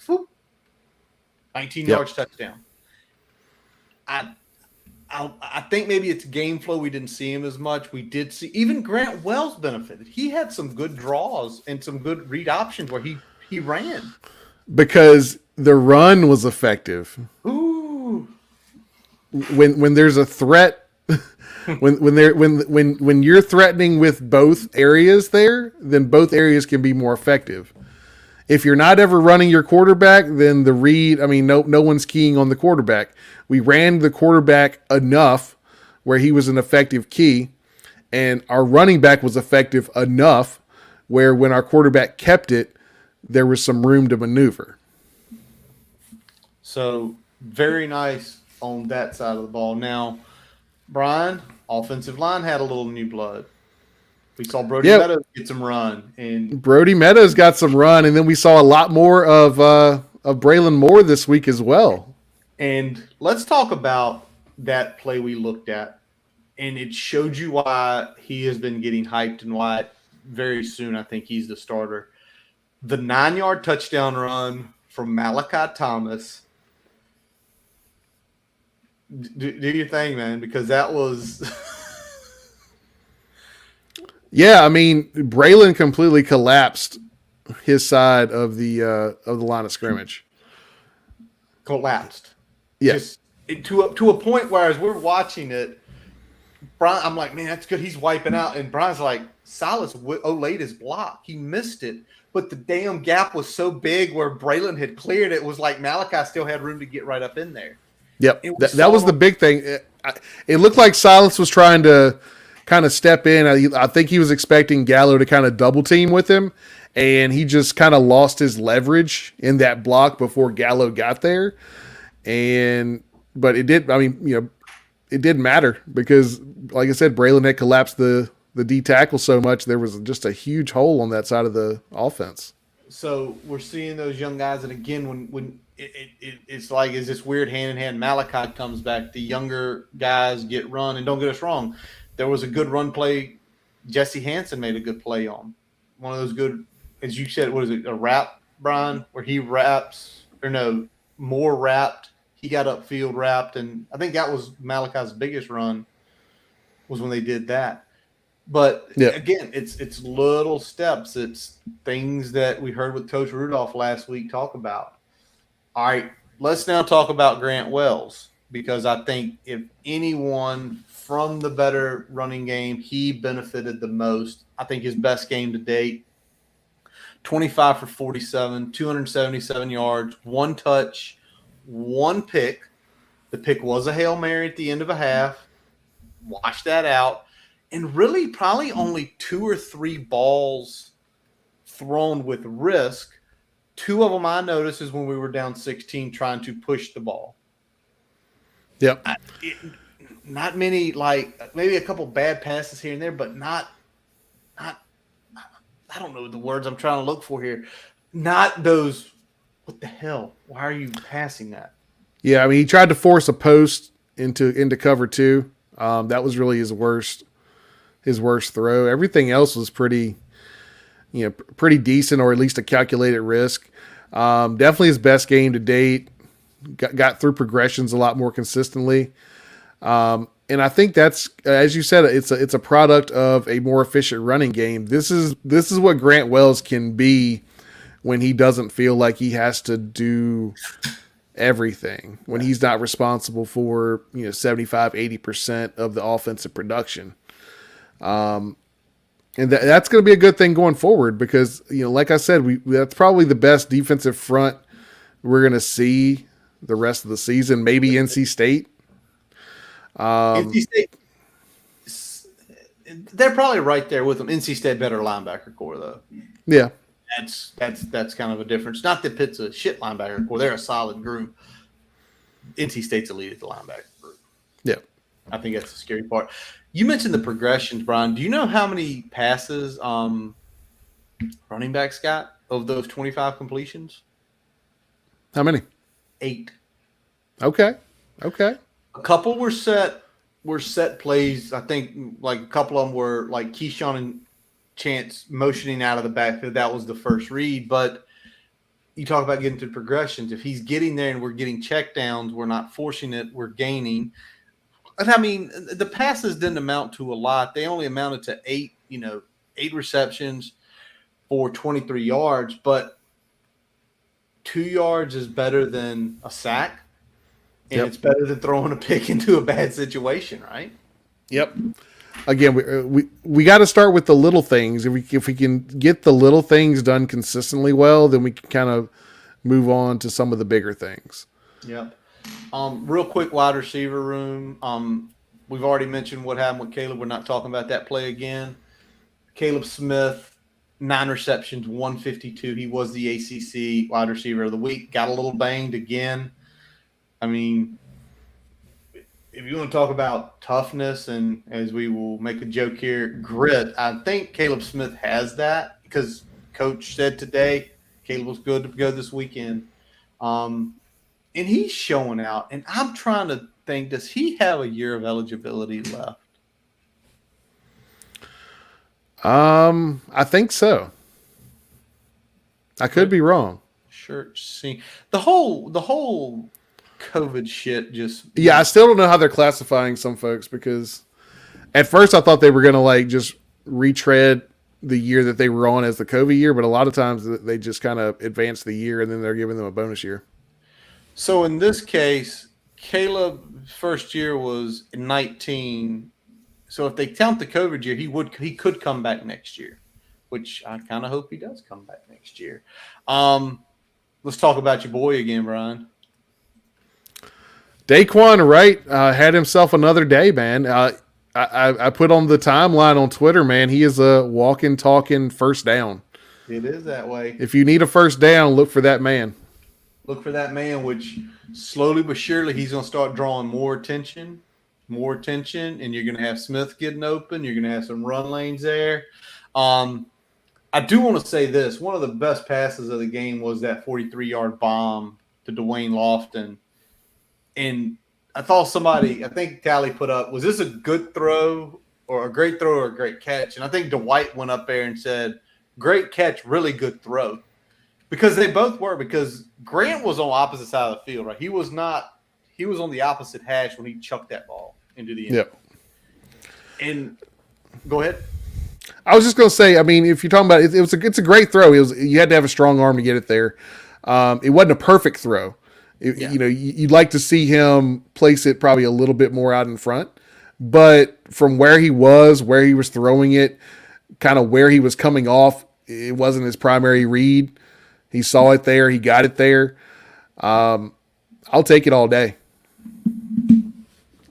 19 yards touchdown. I think maybe it's game flow. We didn't see him as much. We did see even Grant Wells benefited. He had some good draws and some good read options where he ran because the run was effective. Ooh. When there's a threat, when you're threatening with both areas there, then both areas can be more effective. If you're not ever running your quarterback, then the read, no one's keying on the quarterback. We ran the quarterback enough where he was an effective key, and our running back was effective enough where when our quarterback kept it, there was some room to maneuver. So very nice on that side of the ball. Now, Brian, offensive line had a little new blood. We saw Brody Meadows get some run, and Brody Meadows got some run, and then we saw a lot more of Braylon Moore this week as well. And let's talk about that play we looked at, and it showed you why he has been getting hyped and why very soon I think he's the starter. The 9-yard touchdown run from Malachi Thomas. Do your thing, man, because that was. Yeah, Braylon completely collapsed his side of the line of scrimmage. Collapsed. Yes. To a point where as we're watching it, Brian, I'm like, man, that's good. He's wiping out. And Brian's like, Silas laid his block. He missed it. But the damn gap was so big where Braylon had cleared it. It was like Malachi still had room to get right up in there. Yep. That was the big thing. It looked like Silas was trying to kind of step in. I think he was expecting Gallo to kind of double team with him, and he just kind of lost his leverage in that block before Gallo got there. But it did. It didn't matter because, like I said, Braylon had collapsed the the D tackle so much, there was just a huge hole on that side of the offense. So we're seeing those young guys, and again, when it's like, is this weird hand in hand? Malachi comes back, the younger guys get run, and don't get us wrong, there was a good run play. Jesse Hansen made a good play on one of those good, as you said, what is it, a wrap, Brian, where he wraps, or no, more wrapped. He got upfield wrapped, and I think that was Malachi's biggest run was when they did that. But again, it's little steps. It's things that we heard with Coach Rudolph last week talk about. All right, let's now talk about Grant Wells, because I think if anyone from the better running game, he benefited the most. I think his best game to date, 25 for 47, 277 yards, 1 touch, 1 pick. The pick was a Hail Mary at the end of a half. Wash that out. And really probably only 2 or 3 balls thrown with risk. 2 of them I noticed is when we were down 16 trying to push the ball. Yep. Not many, like maybe a couple bad passes here and there, but not I don't know the words I'm trying to look for here. Not those, what the hell? Why are you passing that? Yeah, I mean, he tried to force a post into cover 2. That was really his worst throw. Everything else was pretty decent, or at least a calculated risk. Definitely his best game to date. Got through progressions a lot more consistently. And I think that's, as you said, it's a product of a more efficient running game. This is what Grant Wells can be when he doesn't feel like he has to do everything, when he's not responsible for 75-80% of the offensive production. And that's going to be a good thing going forward, because like I said, that's probably the best defensive front we're going to see the rest of the season. Maybe NC State. NC State, they're probably right there with them. NC State better linebacker core though. Yeah, that's kind of a difference. Not that Pitt's a shit linebacker core; they're a solid group. NC State's elite at the linebacker group. Yeah, I think that's the scary part. You mentioned the progressions, Brian. Do you know how many passes running backs got of those 25 completions? How many? 8. Okay. A couple were set plays. I think like a couple of them were like Keyshawn and Chance motioning out of the backfield. That was the first read. But you talk about getting to progressions. If he's getting there and we're getting check downs, we're not forcing it, we're gaining. And I mean, the passes didn't amount to a lot. They only amounted to 8 receptions for 23 yards. But 2 yards is better than a sack. And It's better than throwing a pick into a bad situation, right? Yep. Again, we got to start with the little things. If we can get the little things done consistently well, then we can kind of move on to some of the bigger things. Yep. Real quick, wide receiver room. We've already mentioned what happened with Caleb. We're not talking about that play again. Caleb Smith, 9 receptions, 152. He was the ACC wide receiver of the week. Got a little banged again. I mean, if you want to talk about toughness and, as we will make a joke here, grit, I think Caleb Smith has that, because Coach said today Caleb was good to go this weekend. And he's showing out. And I'm trying to think, does he have a year of eligibility left? I think so. I could be wrong. Sure. See, the whole COVID shit just. Yeah, I still don't know how they're classifying some folks, because at first I thought they were going to just retread the year that they were on as the COVID year, but a lot of times they just kind of advance the year and then they're giving them a bonus year. So in this case, Caleb's first year was 19. So if they count the COVID year, he could come back next year, which I kind of hope he does come back next year. Let's talk about your boy again, Brian. Daquan Wright had himself another day, man. I put on the timeline on Twitter, man. He is a walking, talking first down. It is that way. If you need a first down, look for that man. Look for that man, which slowly but surely he's going to start drawing more attention, more attention, and you're going to have Smith getting open. You're going to have some run lanes there. I do want to say this. One of the best passes of the game was that 43-yard bomb to Dwayne Lofton. And I think Tally put up, was this a good throw or a great throw or a great catch? And I think Dwight went up there and said, great catch, really good throw. Because they both were, because Grant was on the opposite side of the field, right? He was on the opposite hash when he chucked that ball into the end. Yep. And go ahead. I was just going to say, I mean, if you're talking about it, it's a great throw. You had to have a strong arm to get it there. It wasn't a perfect throw. You know, you'd like to see him place it probably a little bit more out in front, but from where he was throwing it, kind of where he was coming off, it wasn't his primary read. He saw it there. He got it there. I'll take it all day.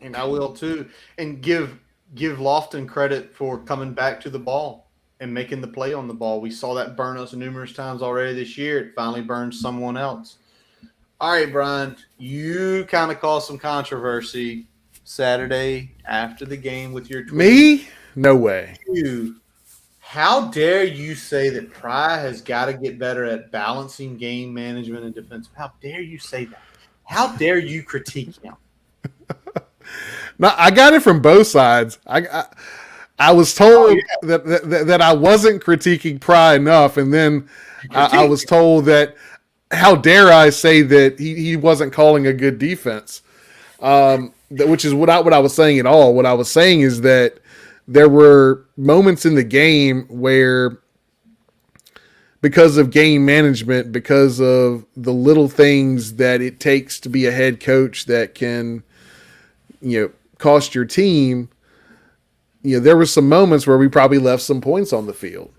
And I will too. And give Lofton credit for coming back to the ball and making the play on the ball. We saw that burn us numerous times already this year. It finally burned someone else. All right, Brian, you kind of caused some controversy Saturday after the game with your tweet. Me? No way. How dare you say that Pry has got to get better at balancing game management and defense? How dare you say that? How dare you critique him? No, I got it from both sides. I was told that I wasn't critiquing Pry enough, and then I was told that, how dare I say that he wasn't calling a good defense, which is what I was saying at all. What I was saying is that there were moments in the game where, because of game management, because of the little things that it takes to be a head coach that can, cost your team, there were some moments where we probably left some points on the field.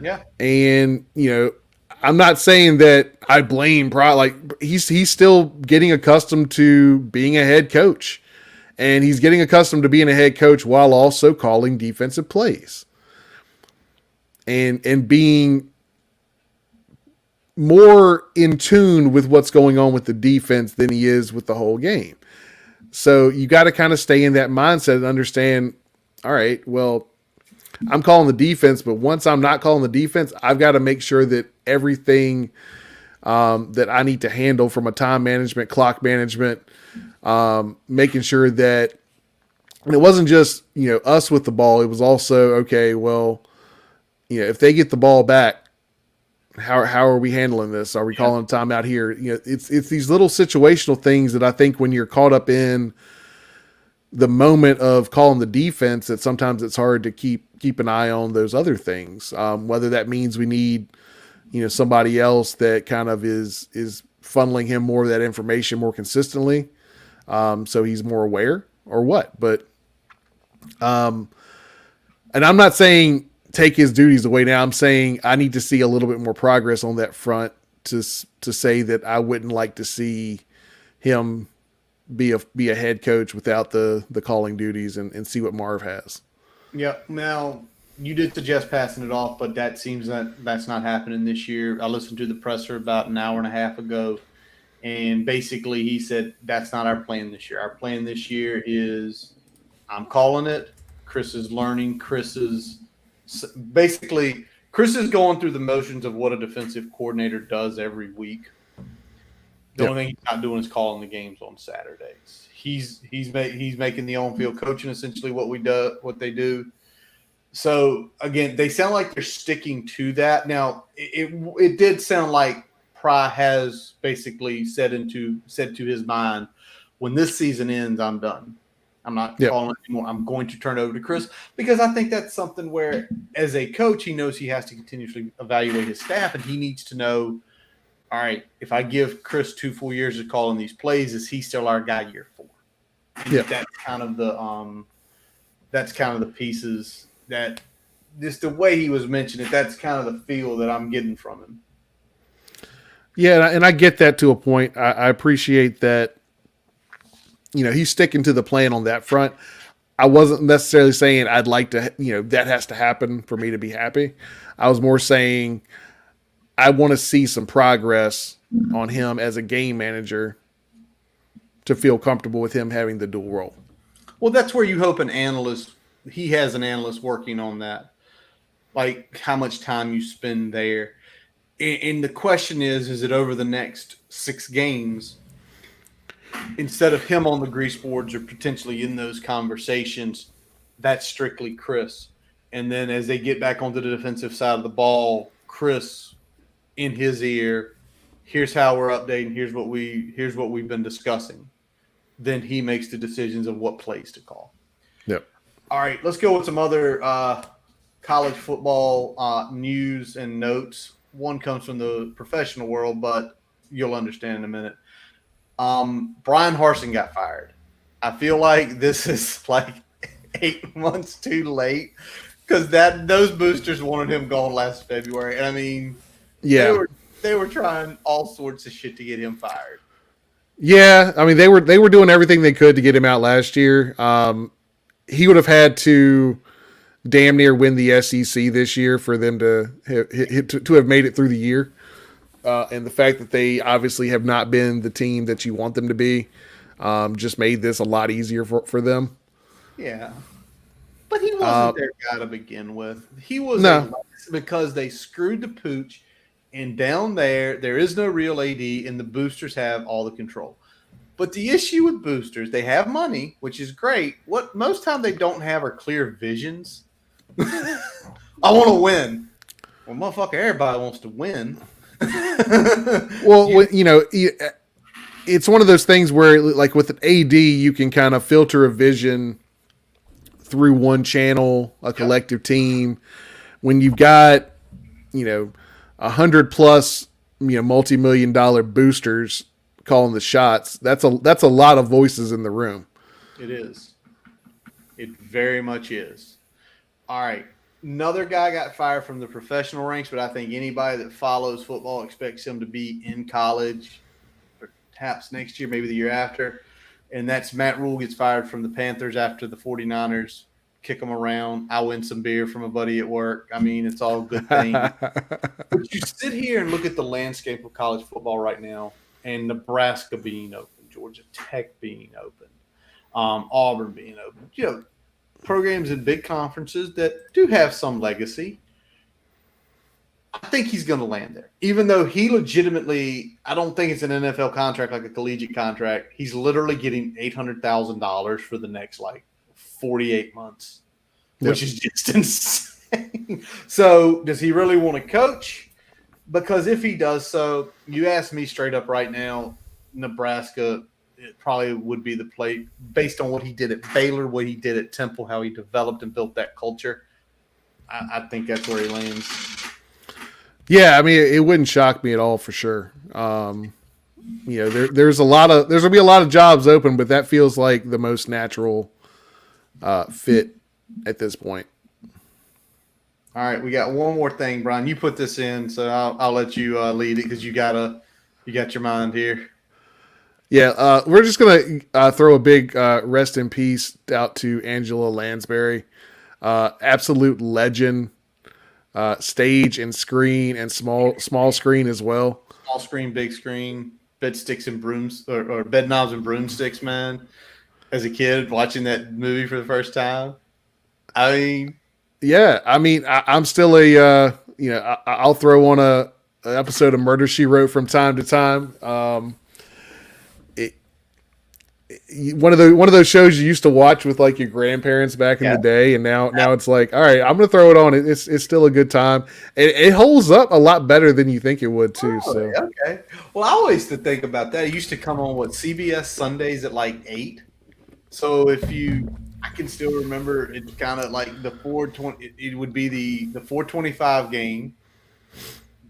Yeah. And, I'm not saying that I blame Pry. Like, he's still getting accustomed to being a head coach, and he's getting accustomed to being a head coach while also calling defensive plays and being more in tune with what's going on with the defense than he is with the whole game. So you got to kind of stay in that mindset and understand, all right, well, I'm calling the defense, but once I'm not calling the defense, I've got to make sure that everything that I need to handle from a time management, clock management, making sure that, and it wasn't just, us with the ball. It was also, okay, well, if they get the ball back, how are we handling this? Are we calling a timeout here? It's these little situational things that I think when you're caught up in the moment of calling the defense, that sometimes it's hard to keep an eye on those other things. Whether that means we need, somebody else that kind of is funneling him more of that information more consistently, so he's more aware, or what. But, and I'm not saying take his duties away now. I'm saying I need to see a little bit more progress on that front to say that I wouldn't like to see him be a head coach without the calling duties and see what Marv has. Yeah. Now, you did suggest passing it off, but that seems that's not happening this year. I listened to the presser about an hour and a half ago, and basically he said that's not our plan this year. Our plan this year is, I'm calling it, Chris is learning, Chris is going through the motions of what a defensive coordinator does every week. The only thing he's not doing is calling the games on Saturdays. He's making the on-field coaching essentially what they do. So again, they sound like they're sticking to that. Now, it did sound like Pry has basically said to his mind, when this season ends, I'm done. I'm not calling it anymore. I'm going to turn it over to Chris, because I think that's something where, as a coach, he knows he has to continuously evaluate his staff, and he needs to know, all right, if I give Chris 2 full years of calling these plays, is he still our guy year 4? And that's kind of the pieces that, just the way he was mentioning it, that's kind of the feel that I'm getting from him. Yeah, and I get that to a point. I appreciate that. He's sticking to the plan on that front. I wasn't necessarily saying I'd like to, that has to happen for me to be happy. I was more saying I want to see some progress on him as a game manager to feel comfortable with him having the dual role. Well, that's where you hope an analyst. He has an analyst working on that, like how much time you spend there. And the question is it over the next 6 games? Instead of him on the grease boards or potentially in those conversations, that's strictly Chris. And then as they get back onto the defensive side of the ball, Chris in his ear, here's how we're updating, here's what we've been discussing. Then he makes the decisions of what plays to call. Yep. All right, let's go with some other college football news and notes. One comes from the professional world, but you'll understand in a minute. Brian Harsin got fired. I feel like this is like 8 months too late because those boosters wanted him gone last February, and I mean, yeah, they were trying all sorts of shit to get him fired. Yeah, I mean they were doing everything they could to get him out last year. He would have had to damn near win the SEC this year for them to have made it through the year. And the fact that they obviously have not been the team that you want them to be just made this a lot easier for them. Yeah. But he wasn't their guy to begin with. He was because they screwed the pooch, and down there is no real AD, and the boosters have all the control. But the issue with boosters, they have money, which is great. What most time they don't have are clear visions. I want to win. Well, motherfucker, everybody wants to win. Well, it's one of those things where, like with an AD, you can kind of filter a vision through one channel, a collective team. When you've got, 100+ multi-million-dollar boosters calling the shots, that's a lot of voices in the room. It is. It very much is. All right. Another guy got fired from the professional ranks, but I think anybody that follows football expects him to be in college, perhaps next year, maybe the year after. And that's Matt Rule gets fired from the Panthers after the 49ers kick him around. I win some beer from a buddy at work. I mean, it's all good things. But you sit here and look at the landscape of college football right now, and Nebraska being open, Georgia Tech being open, Auburn being open. Programs in big conferences that do have some legacy. I think he's going to land there. Even though he legitimately, I don't think it's an NFL contract like a collegiate contract. He's literally getting $800,000 for the next 48 months, which is just insane. So does he really want to coach? Because if he does so, you ask me straight up right now, Nebraska – it probably would be the play based on what he did at Baylor, what he did at Temple, how he developed and built that culture. I think that's where he lands. Yeah, I mean, it wouldn't shock me at all for sure. There's gonna be a lot of jobs open, but that feels like the most natural fit at this point. All right, we got one more thing, Brian. You put this in, so I'll let you lead it because you got your mind here. Yeah, we're just going to throw a big rest in peace out to Angela Lansbury. Absolute legend, stage and screen and small screen as well. Small screen, big screen, bed sticks and brooms or bed knobs and broomsticks, man. As a kid watching that movie for the first time. I mean. Yeah, I mean, I'm still I'll throw on an episode of Murder, She Wrote from time to time. One of those shows you used to watch with your grandparents back in the day, and now it's like, all right, I'm gonna throw it on. It's still a good time. It holds up a lot better than you think it would too. So okay. Well, I always used to think about that. It used to come on CBS Sundays at 8. So I can still remember it's kind of like the 420. It would be the 425 game.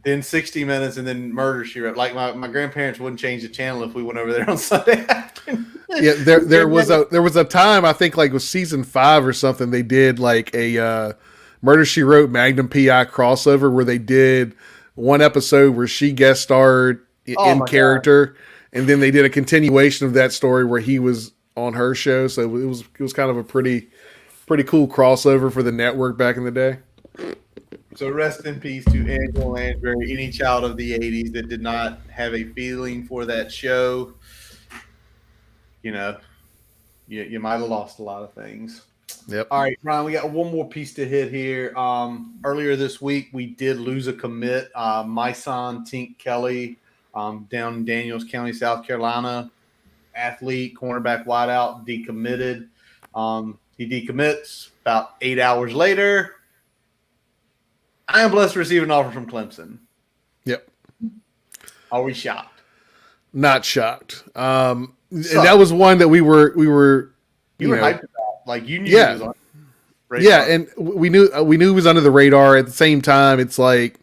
Then 60 Minutes, and then Murder, She Wrote. My grandparents wouldn't change the channel if we went over there on Sunday afternoon. Yeah, there was a time, I think with season 5 or something, they did a Murder, She Wrote Magnum PI crossover where they did one episode where she guest starred in character, God. And then they did a continuation of that story where he was on her show. So it was kind of a pretty cool crossover for the network back in the day. So rest in peace to Angela Lansbury, any child of the 80s that did not have a feeling for that show. You you might have lost a lot of things. Yep. All right, Ryan, we got one more piece to hit here. Earlier this week, we did lose a commit. My son, Tink Kelly, down in Daniels County, South Carolina, athlete, cornerback, wideout, decommitted. He decommits about 8 hours later. I am blessed to receive an offer from Clemson. Yep. Are we shocked? Not shocked. And that was one that we were You were know, hyped about. Like you knew Yeah. he was on the radar. yeah, and we knew it was under the radar. At the same time, it's like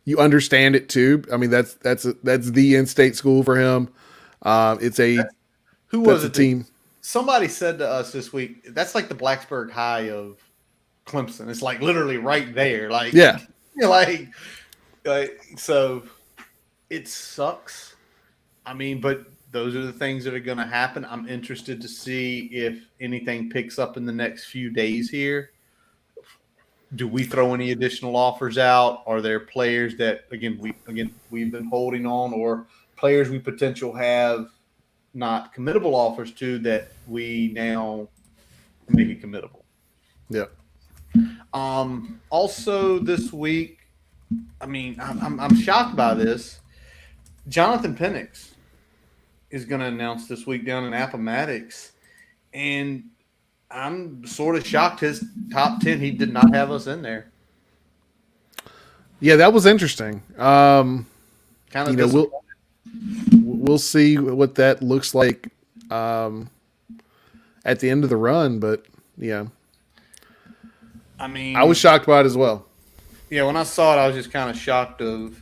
you understand it too. I mean, that's the in-state school for him. It's a Who was that's it? a team. Somebody said to us this week, that's like the Blacksburg High of Clemson. It's like literally right there. Like, Yeah. like so it sucks. I mean, but those are the things that are going to happen. I'm interested to see if anything picks up in the next few days here. Do we throw any additional offers out? Are there players that we've been holding on, or players we potential have not committable offers to that we now make it committable? Yeah. Also this week, I mean, I'm shocked by this. Jonathan Penix is going to announce this week down in Appomattox, and I'm sort of shocked. His top 10, he did not have us in there. Yeah, that was interesting. Kind of, We'll see what that looks like at the end of the run, but yeah. I mean, I was shocked by it as well. Yeah, when I saw it, I was just kind of shocked of,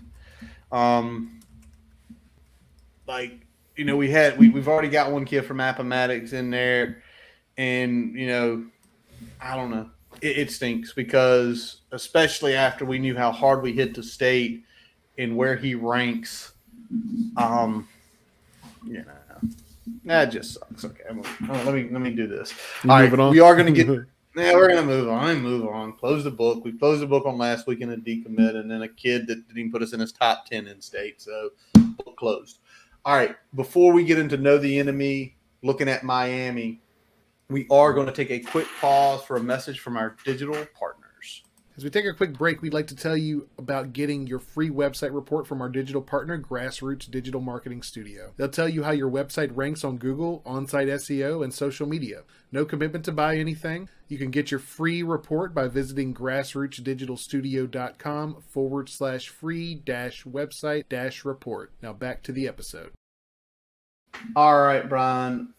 we've already got one kid from Appomattox in there, and I don't know, it stinks because especially after we knew how hard we hit the state and where he ranks, that just sucks. Okay, let me do this. All right, on? we are going to get. Yeah, we're gonna move on. Close the book. We closed the book on last week in a decommit, and then a kid that didn't even put us in his top 10 in state. So book closed. All right. Before we get into know the enemy, looking at Miami, we are going to take a quick pause for a message from our digital partners. As we take a quick break, we'd like to tell you about getting your free website report from our digital partner, Grassroots Digital Marketing Studio. They'll tell you how your website ranks on Google, on-site SEO, and social media. No commitment to buy anything. You can get your free report by visiting grassrootsdigitalstudio.com/free-website-report. Now back to the episode. All right, Brian.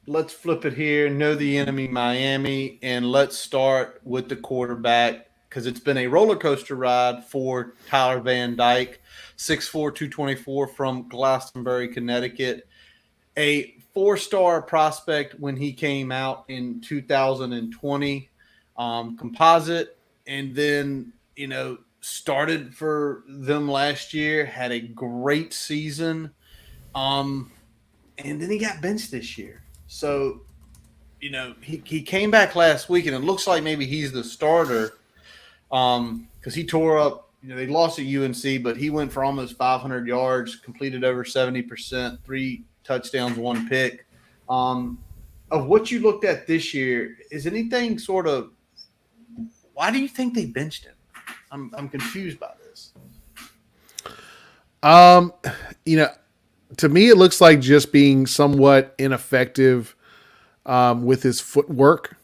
Let's flip it here. Know the enemy, Miami, and let's start with the quarterback because it's been a roller coaster ride for Tyler Van Dyke, 6'4", 224 from Glastonbury, Connecticut. A 4-star prospect when he came out in 2020, composite, and then, started for them last year, had a great season, and then he got benched this year. So, he came back last week, and it looks like maybe he's the starter because he tore up. They lost at UNC, but he went for almost 500 yards, completed over 70%, 3 touchdowns, 1 pick. Of what you looked at this year, is anything sort of – why do you think they benched him? I'm confused by this. To me, it looks like just being somewhat ineffective with his footwork,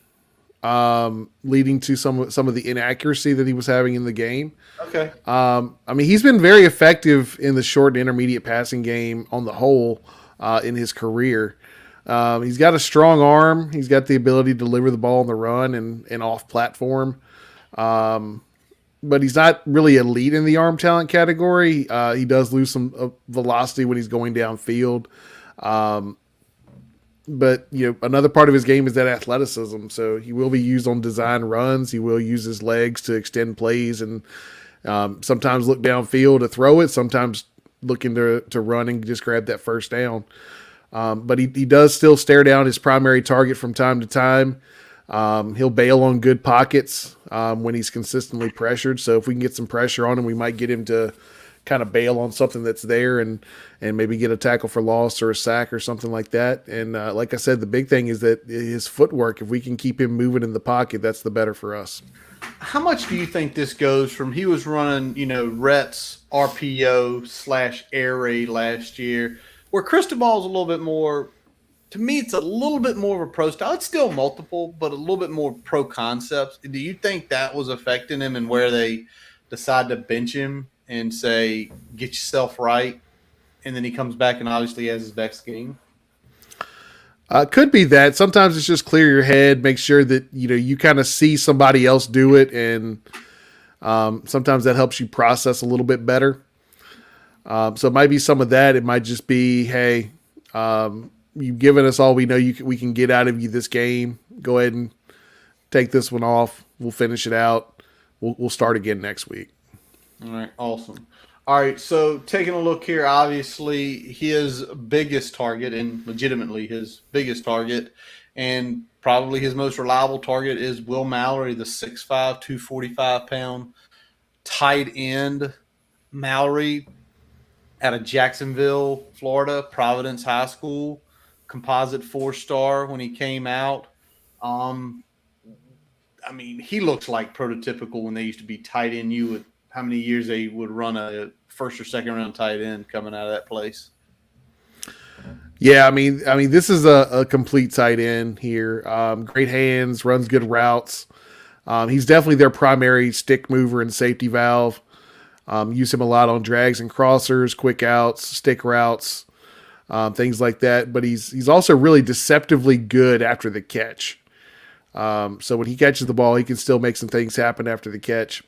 leading to some of the inaccuracy that he was having in the game. Okay. He's been very effective in the short and intermediate passing game on the whole in his career. He's got a strong arm. He's got the ability to deliver the ball on the run and off platform. But he's not really elite in the arm talent category. He does lose some velocity when he's going downfield. But another part of his game is that athleticism. So he will be used on design runs. He will use his legs to extend plays and sometimes look downfield to throw it. Sometimes looking to run and just grab that first down. But he does still stare down his primary target from time to time. He'll bail on good pockets when he's consistently pressured. So if we can get some pressure on him, we might get him to kind of bail on something that's there and maybe get a tackle for loss or a sack or something like that. And like I said, the big thing is that his footwork, if we can keep him moving in the pocket, that's the better for us. How much do you think this goes from he was running, Rhett's RPO / air raid last year, where Cristobal is a little bit more, to me, it's a little bit more of a pro style. It's still multiple, but a little bit more pro concepts. Do you think that was affecting him and where they decide to bench him and say, get yourself right? And then he comes back and obviously has his best game. Could be that. Sometimes it's just clear your head, make sure that you kind of see somebody else do it, and sometimes that helps you process a little bit better. So it might be some of that. It might just be, hey, you've given us all we know we can get out of you this game. Go ahead and take this one off. We'll finish it out. We'll start again next week. All right, awesome. All right, so taking a look here, obviously his biggest target, and legitimately his biggest target, and probably his most reliable target is Will Mallory, the 6'5", 245-pound tight end. Mallory out of Jacksonville, Florida, Providence High School, composite 4-star when he came out. He looks like prototypical when they used to be tight end. You would how many years they would run a first or second round tight end coming out of that place. Yeah, this is a complete tight end here. Great hands, runs good routes. He's definitely their primary stick mover and safety valve. Use him a lot on drags and crossers, quick outs, stick routes, things like that. But he's also really deceptively good after the catch. So when he catches the ball, he can still make some things happen after the catch.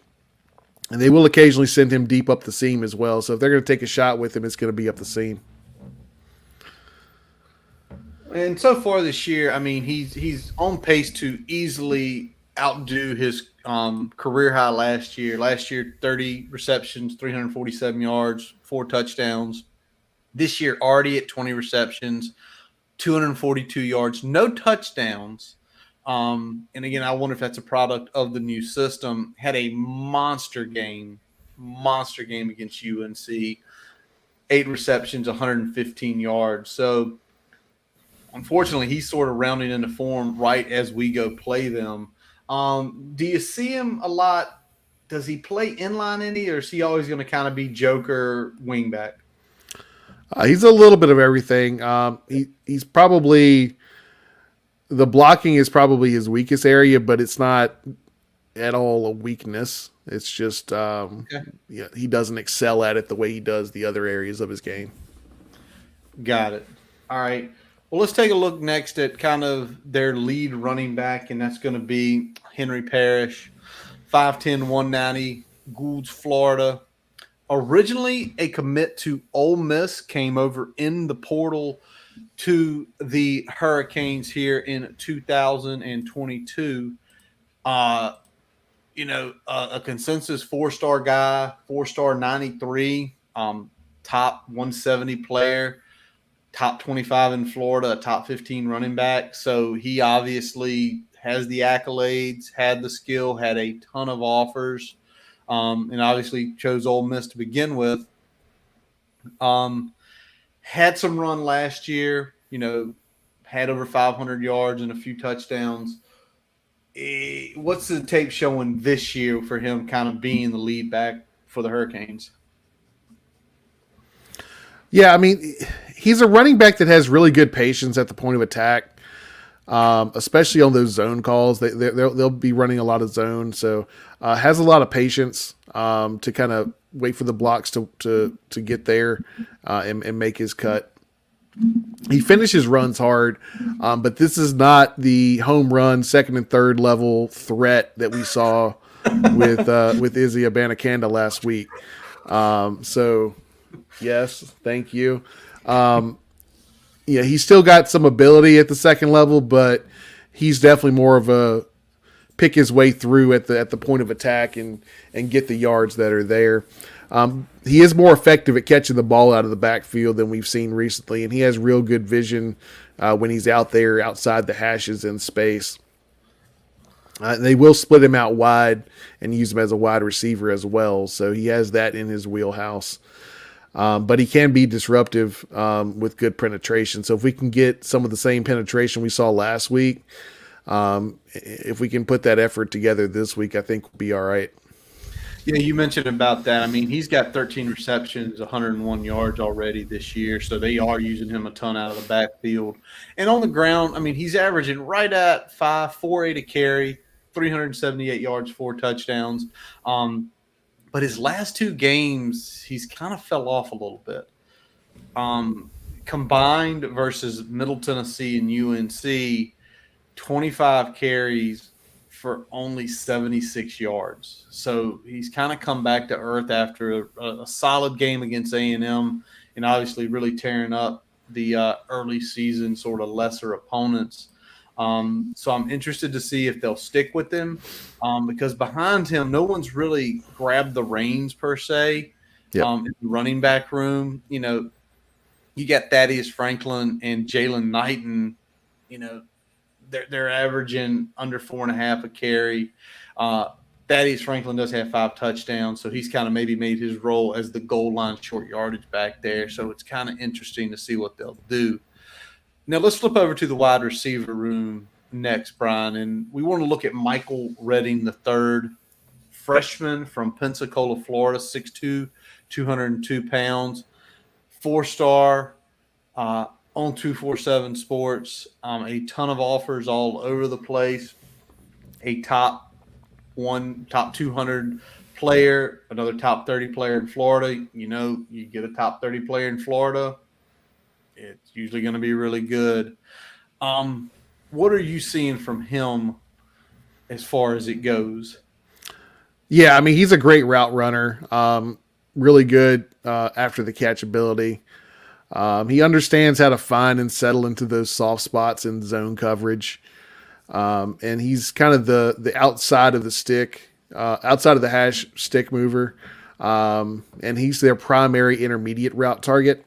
And they will occasionally send him deep up the seam as well. So if they're going to take a shot with him, it's going to be up the seam. And so far this year, he's on pace to easily outdo his career high last year. Last year, 30 receptions, 347 yards, 4 touchdowns. This year, already at 20 receptions, 242 yards, no touchdowns. And again, I wonder if that's a product of the new system. Had a monster game against UNC. 8 receptions, 115 yards. So, unfortunately, he's sort of rounding into form right as we go play them. Do you see him a lot? Does he play inline any, or is he always going to kind of be joker wingback? He's a little bit of everything. He's probably – the blocking is probably his weakest area, but it's not at all a weakness. It's just he doesn't excel at it the way he does the other areas of his game. Got it. All right. Well, let's take a look next at kind of their lead running back, and that's going to be Henry Parrish, 5'10", 190, Goulds, Florida. Originally a commit to Ole Miss, came over in the portal to the Hurricanes here in 2022. A consensus 4-star guy, 4-star 93, top 170 player, top 25 in Florida, a top 15 running back. So he obviously has the accolades, had the skill, had a ton of offers, and obviously chose Ole Miss to begin with. Had some run last year, had over 500 yards and a few touchdowns. What's the tape showing this year for him kind of being the lead back for the Hurricanes? Yeah, he's a running back that has really good patience at the point of attack, especially on those zone calls. They'll be running a lot of zone, so has a lot of patience to kind of wait for the blocks to get there and make his cut. He finishes runs hard, but this is not the home run, second and third level threat that we saw with Izzy Abanikanda last week. So, yes, thank you. He's still got some ability at the second level, but he's definitely more of a pick his way through at the point of attack and get the yards that are there. He is more effective at catching the ball out of the backfield than we've seen recently, and he has real good vision when he's out there outside the hashes in space. They will split him out wide and use him as a wide receiver as well. So he has that in his wheelhouse. But he can be disruptive with good penetration. So if we can get some of the same penetration we saw last week, if we can put that effort together this week, I think we'll be all right. Yeah, you mentioned about that. I mean, he's got 13 receptions, 101 yards already this year, so they are using him a ton out of the backfield. And on the ground, I mean, he's averaging right at 5.48 a carry, 378 yards, 4 touchdowns. But his last 2 games, he's kind of fell off a little bit. Combined versus Middle Tennessee and UNC, 25 carries for only 76 yards. So he's kind of come back to earth after a solid game against A&M and obviously really tearing up the early season sort of lesser opponents. So I'm interested to see if they'll stick with him because behind him, no one's really grabbed the reins per se in the running back room. You know, you got Thaddeus Franklin and Jalen Knighton, you know, they're averaging under 4.5 a carry. Thaddeus Franklin does have 5 touchdowns, so he's kind of maybe made his role as the goal line short yardage back there. So it's kind of interesting to see what they'll do. Now let's flip over to the wide receiver room next, Brian, and we want to look at Michael Redding III, freshman from Pensacola, Florida, 6'2", 202 pounds, 4-star. On 247 Sports, a ton of offers all over the place. A top 200 player, another top 30 player in Florida. You know, you get a top 30 player in Florida, it's usually going to be really good. What are you seeing from him as far as it goes? Yeah, I mean, he's a great route runner. Really good after the catch ability. He understands how to find and settle into those soft spots in zone coverage. And he's kind of the outside of the stick, outside of the hash stick mover. And he's their primary intermediate route target.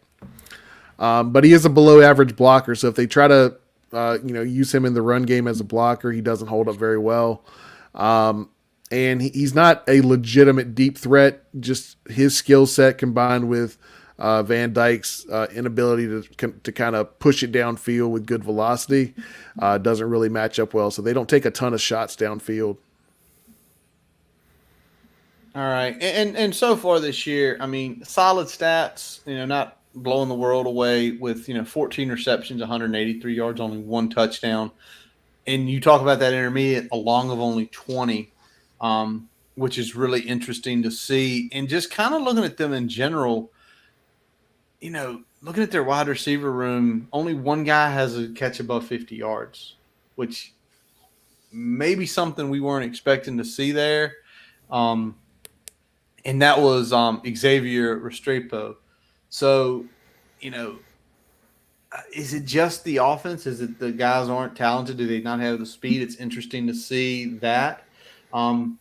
But he is a below average blocker. So if they try to, use him in the run game as a blocker, he doesn't hold up very well. And he's not a legitimate deep threat. Just his skill set combined with Van Dyke's inability to kind of push it downfield with good velocity doesn't really match up well. So they don't take a ton of shots downfield. All right. And so far this year, I mean, solid stats, not blowing the world away with, 14 receptions, 183 yards, only 1 touchdown. And you talk about that intermediate, a long of only 20, which is really interesting to see. And just kind of looking at them in general, looking at their wide receiver room, only one guy has a catch above 50 yards, which may be something we weren't expecting to see there. And that was Xavier Restrepo. So, is it just the offense? Is it the guys aren't talented? Do they not have the speed? It's interesting to see that. And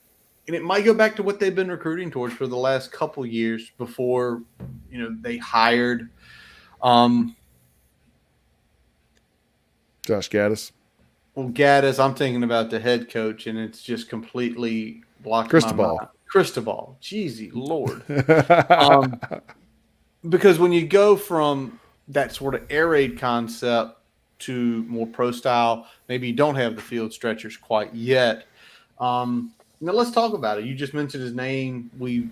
it might go back to what they've been recruiting towards for the last couple years before, they hired Josh Gaddis. Well, Gaddis, I'm thinking about the head coach, and it's just completely blocked Cristobal. my mind. Cristobal. Jeezy Lord. Because when you go from that sort of air raid concept to more pro style, maybe you don't have the field stretchers quite yet. Now let's talk about it. You just mentioned his name. We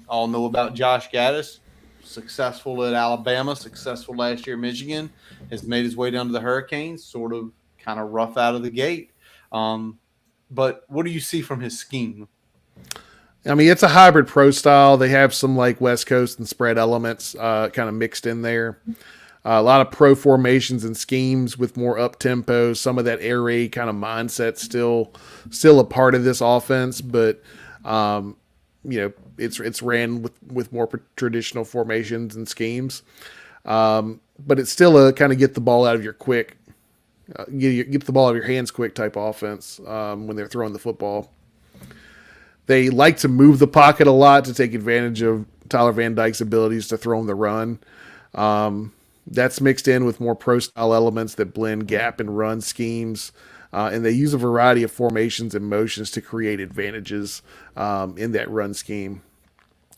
all know about Josh Gaddis, successful at Alabama, successful last year at Michigan, has made his way down to the Hurricanes, sort of kind of rough out of the gate. But what do you see from his scheme? I mean, it's a hybrid pro style. They have some like West Coast and spread elements kind of mixed in there. A lot of pro formations and schemes with more up tempo. Some of that air raid kind of mindset still a part of this offense, but it's ran with more traditional formations and schemes. But it's still a kind of get the ball out of your quick, get the ball out of your hands quick type offense when they're throwing the football. They like to move the pocket a lot to take advantage of Tyler Van Dyke's abilities to throw on the run. That's mixed in with more pro-style elements that blend gap and run schemes and they use a variety of formations and motions to create advantages in that run scheme.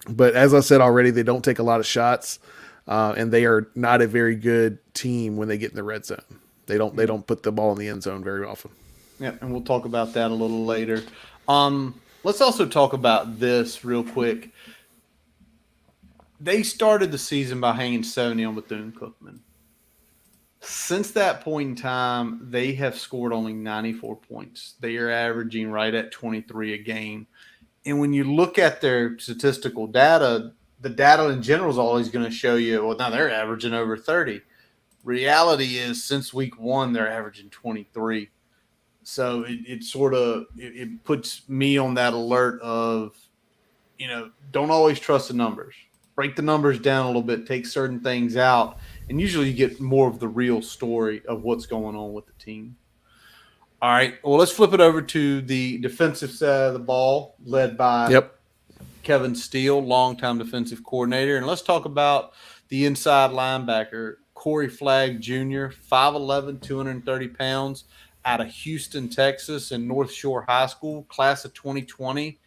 But as I said already, they don't take a lot of shots, and they are not a very good team when they get in the red zone. They don't put the ball in the end zone very often. Yeah, and we'll talk about that a little later. Let's also talk about this real quick. They started the season by hanging 70 on Bethune-Cookman. Since that point in time, they have scored only 94 points. They are averaging right at 23 a game. And when you look at their statistical data, the data in general is always going to show you, well, now they're averaging over 30. Reality is, since week one, they're averaging 23. So it puts me on that alert of, don't always trust the numbers. Break the numbers down a little bit, take certain things out, and usually you get more of the real story of what's going on with the team. All right, well, let's flip it over to the defensive side of the ball, led by Kevin Steele, longtime defensive coordinator. And let's talk about the inside linebacker, Corey Flagg Jr., 5'11", 230 pounds, out of Houston, Texas, and North Shore High School, class of 2020.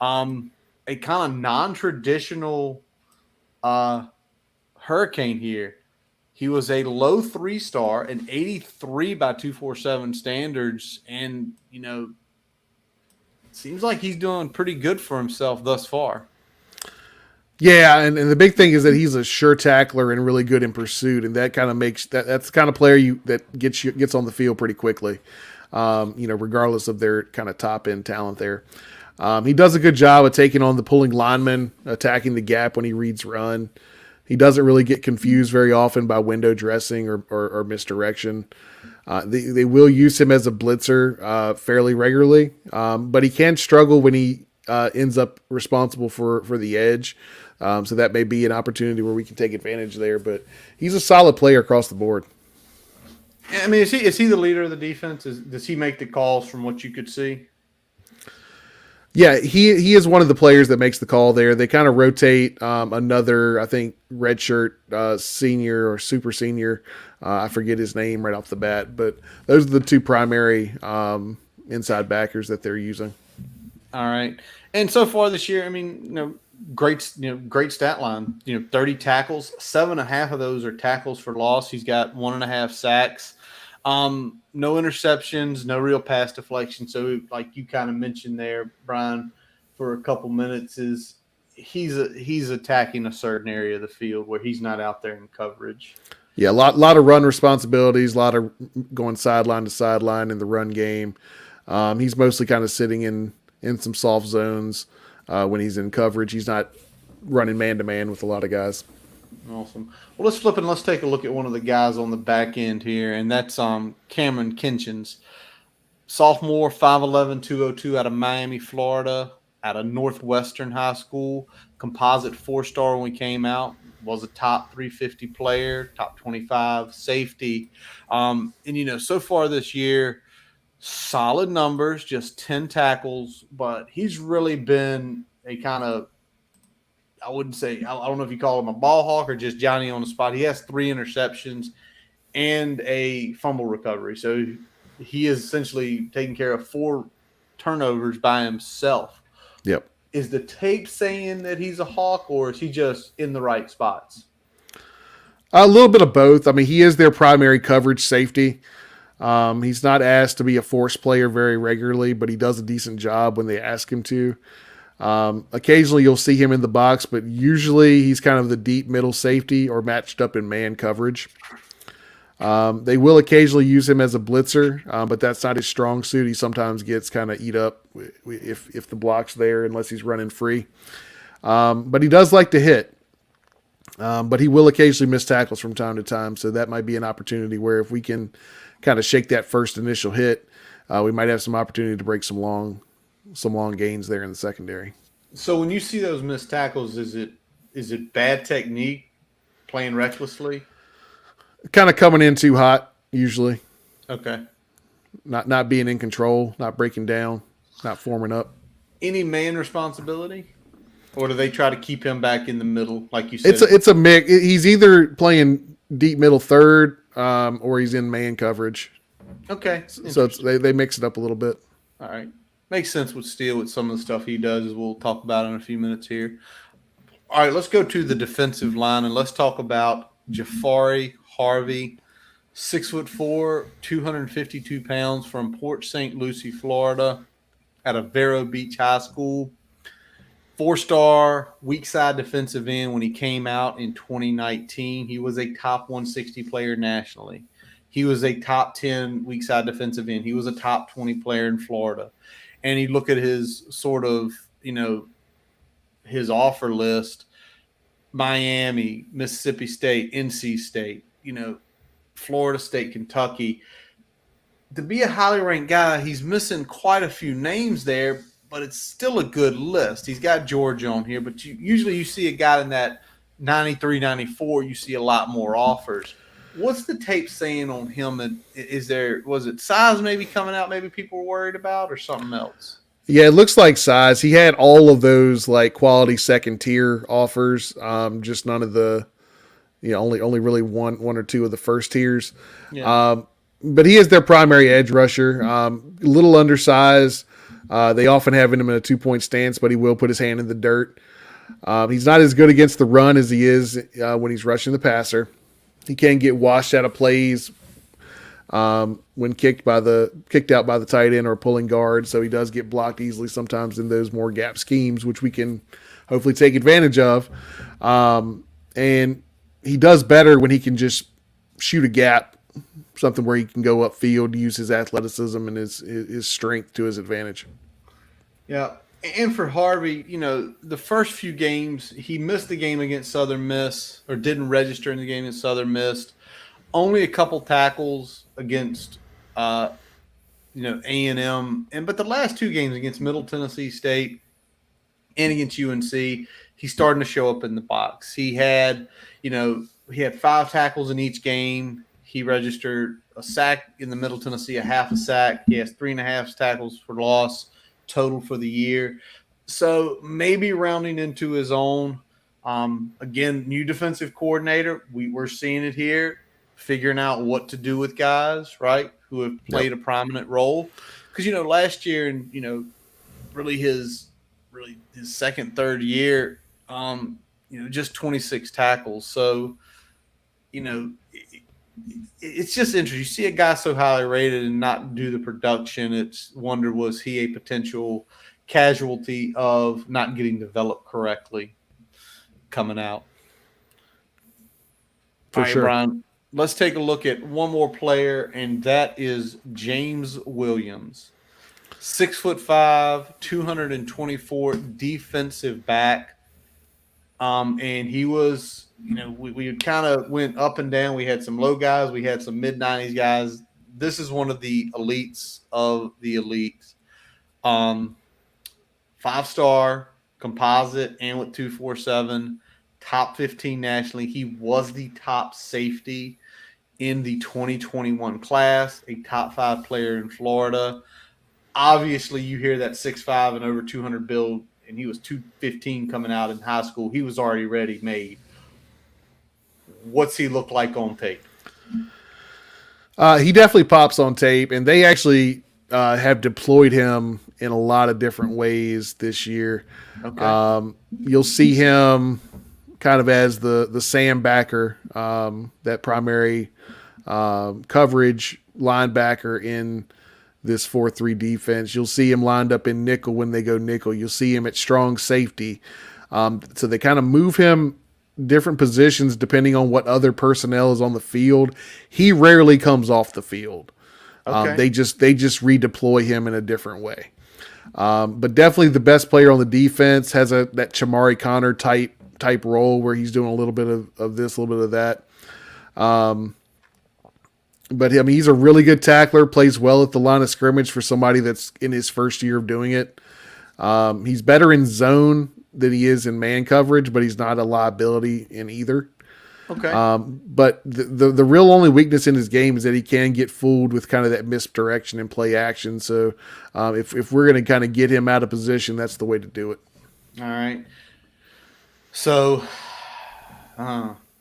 A kind of non-traditional Hurricane here. He was a low 3-star, an 83 by 247 standards, and, seems like he's doing pretty good for himself thus far. Yeah, and the big thing is that he's a sure tackler and really good in pursuit, and that kind of makes that's the kind of player that gets on the field pretty quickly, regardless of their kind of top end talent there. He does a good job of taking on the pulling lineman, attacking the gap when he reads run. He doesn't really get confused very often by window dressing or misdirection. They will use him as a blitzer fairly regularly, but he can struggle when he ends up responsible for the edge. So that may be an opportunity where we can take advantage there. But he's a solid player across the board. I mean, is he the leader of the defense? Does he make the calls from what you could see? Yeah, he is one of the players that makes the call there. They kind of rotate another, I think, redshirt senior or super senior. I forget his name right off the bat, but those are the two primary inside backers that they're using. All right, and so far this year, I mean, great stat line. 30 tackles, 7.5 of those are tackles for loss. He's got 1.5 sacks. No interceptions, no real pass deflection. So like you kind of mentioned there, Brian, for a couple minutes, is he's attacking a certain area of the field where he's not out there in coverage. Yeah, a lot of run responsibilities, a lot of going sideline to sideline in the run game. He's mostly kind of sitting in some soft zones when he's in coverage. He's not running man-to-man with a lot of guys. Awesome. Well, let's flip and let's take a look at one of the guys on the back end here, and that's Cameron Kinchins, sophomore, 5'11", 202 out of Miami, Florida, out of Northwestern High School, composite 4-star when he came out, was a top 350 player, top 25 safety. And, so far this year, solid numbers, just 10 tackles, but he's really been a kind of, I wouldn't say, I don't know if you call him a ball hawk or just Johnny on the spot. He has 3 interceptions and a fumble recovery. So he is essentially taking care of 4 turnovers by himself. Yep. Is the tape saying that he's a hawk, or is he just in the right spots? A little bit of both. I mean, he is their primary coverage safety. He's not asked to be a force player very regularly, but he does a decent job when they ask him to. Occasionally you'll see him in the box, but usually he's kind of the deep middle safety or matched up in man coverage. They will occasionally use him as a blitzer, but that's not his strong suit. He sometimes gets kind of eat up if the block's there, unless he's running free. But he does like to hit. But he will occasionally miss tackles from time to time, so that might be an opportunity where if we can kind of shake that first initial hit, we might have some opportunity to break some long gains there in the secondary. So when you see those missed tackles, is it bad technique, playing recklessly? Kind of coming in too hot, usually. Okay. Not being in control, not breaking down, not forming up. Any man responsibility? Or do they try to keep him back in the middle, like you said? It's a mix. He's either playing deep middle third, or he's in man coverage. Okay. So they mix it up a little bit. All right. Makes sense with Steele with some of the stuff he does, as we'll talk about in a few minutes here. All right, let's go to the defensive line and let's talk about Jafari Harvey, 6'4", 252 pounds from Port St. Lucie, Florida, at a Vero Beach High School. 4-star weak side defensive end when he came out in 2019. He was a top 160 player nationally. He was a top 10 weak side defensive end. He was a top 20 player in Florida. And you look at his sort of, his offer list, Miami, Mississippi State, NC State, Florida State, Kentucky. To be a highly ranked guy, he's missing quite a few names there, but it's still a good list. He's got Georgia on here, but usually you see a guy in that 93, 94, you see a lot more offers. What's the tape saying on him? Was it size maybe coming out maybe people were worried about or something else? Yeah, it looks like size. He had all of those like quality second tier offers, just none of the, only really one or two of the first tiers. Yeah. But he is their primary edge rusher. A little undersized. They often have him in a 2-point stance, but he will put his hand in the dirt. He's not as good against the run as he is when he's rushing the passer. He can get washed out of plays when kicked out by the tight end or pulling guard. So he does get blocked easily sometimes in those more gap schemes, which we can hopefully take advantage of. And he does better when he can just shoot a gap, something where he can go upfield, use his athleticism and his strength to his advantage. Yeah. And for Harvey, the first few games, he missed the game against Southern Miss or didn't register in the game against Southern Miss. Only a couple tackles against, A&M. But the last two games against Middle Tennessee State and against UNC, he's starting to show up in the box. He had 5 tackles in each game. He registered a sack in the Middle Tennessee, a half a sack. He has 3.5 tackles for loss total for the year. So maybe rounding into his own. Again, new defensive coordinator. We're seeing it here, figuring out what to do with guys, right, who have played a prominent role. Because, last year and, really his second, third year, just 26 tackles. So, it's just interesting. You see a guy so highly rated and not do the production. It's wonder, was he a potential casualty of not getting developed correctly coming out? For sure. Brian, let's take a look at one more player, and that is James Williams. 6'5", 224 defensive back. And he was, we kind of went up and down. We had some low guys. We had some mid-90s guys. This is one of the elites of the elites. 5-star composite and with 247, top 15 nationally. He was the top safety in the 2021 class, a top 5 player in Florida. Obviously, you hear that 6'5" and over 200 build, and he was 215 coming out in high school. He was already ready made. What's he look like on tape? He definitely pops on tape, and they actually have deployed him in a lot of different ways this year. Okay. You'll see him kind of as the Sam backer, that primary coverage linebacker in this 4-3 defense. You'll see him lined up in nickel when they go nickel. You'll see him at strong safety. So they kind of move him different positions depending on what other personnel is on the field. He rarely comes off the field. Okay. They just redeploy him in a different way. But definitely the best player on the defense has that Chamari Connor type role where he's doing a little bit of this, a little bit of that. But I mean, he's a really good tackler, plays well at the line of scrimmage for somebody that's in his first year of doing it. He's better in zone than he is in man coverage, but he's not a liability in either. Okay. But the real only weakness in his game is that he can get fooled with kind of that misdirection and play action. So if we're going to kind of get him out of position, that's the way to do it. All right. So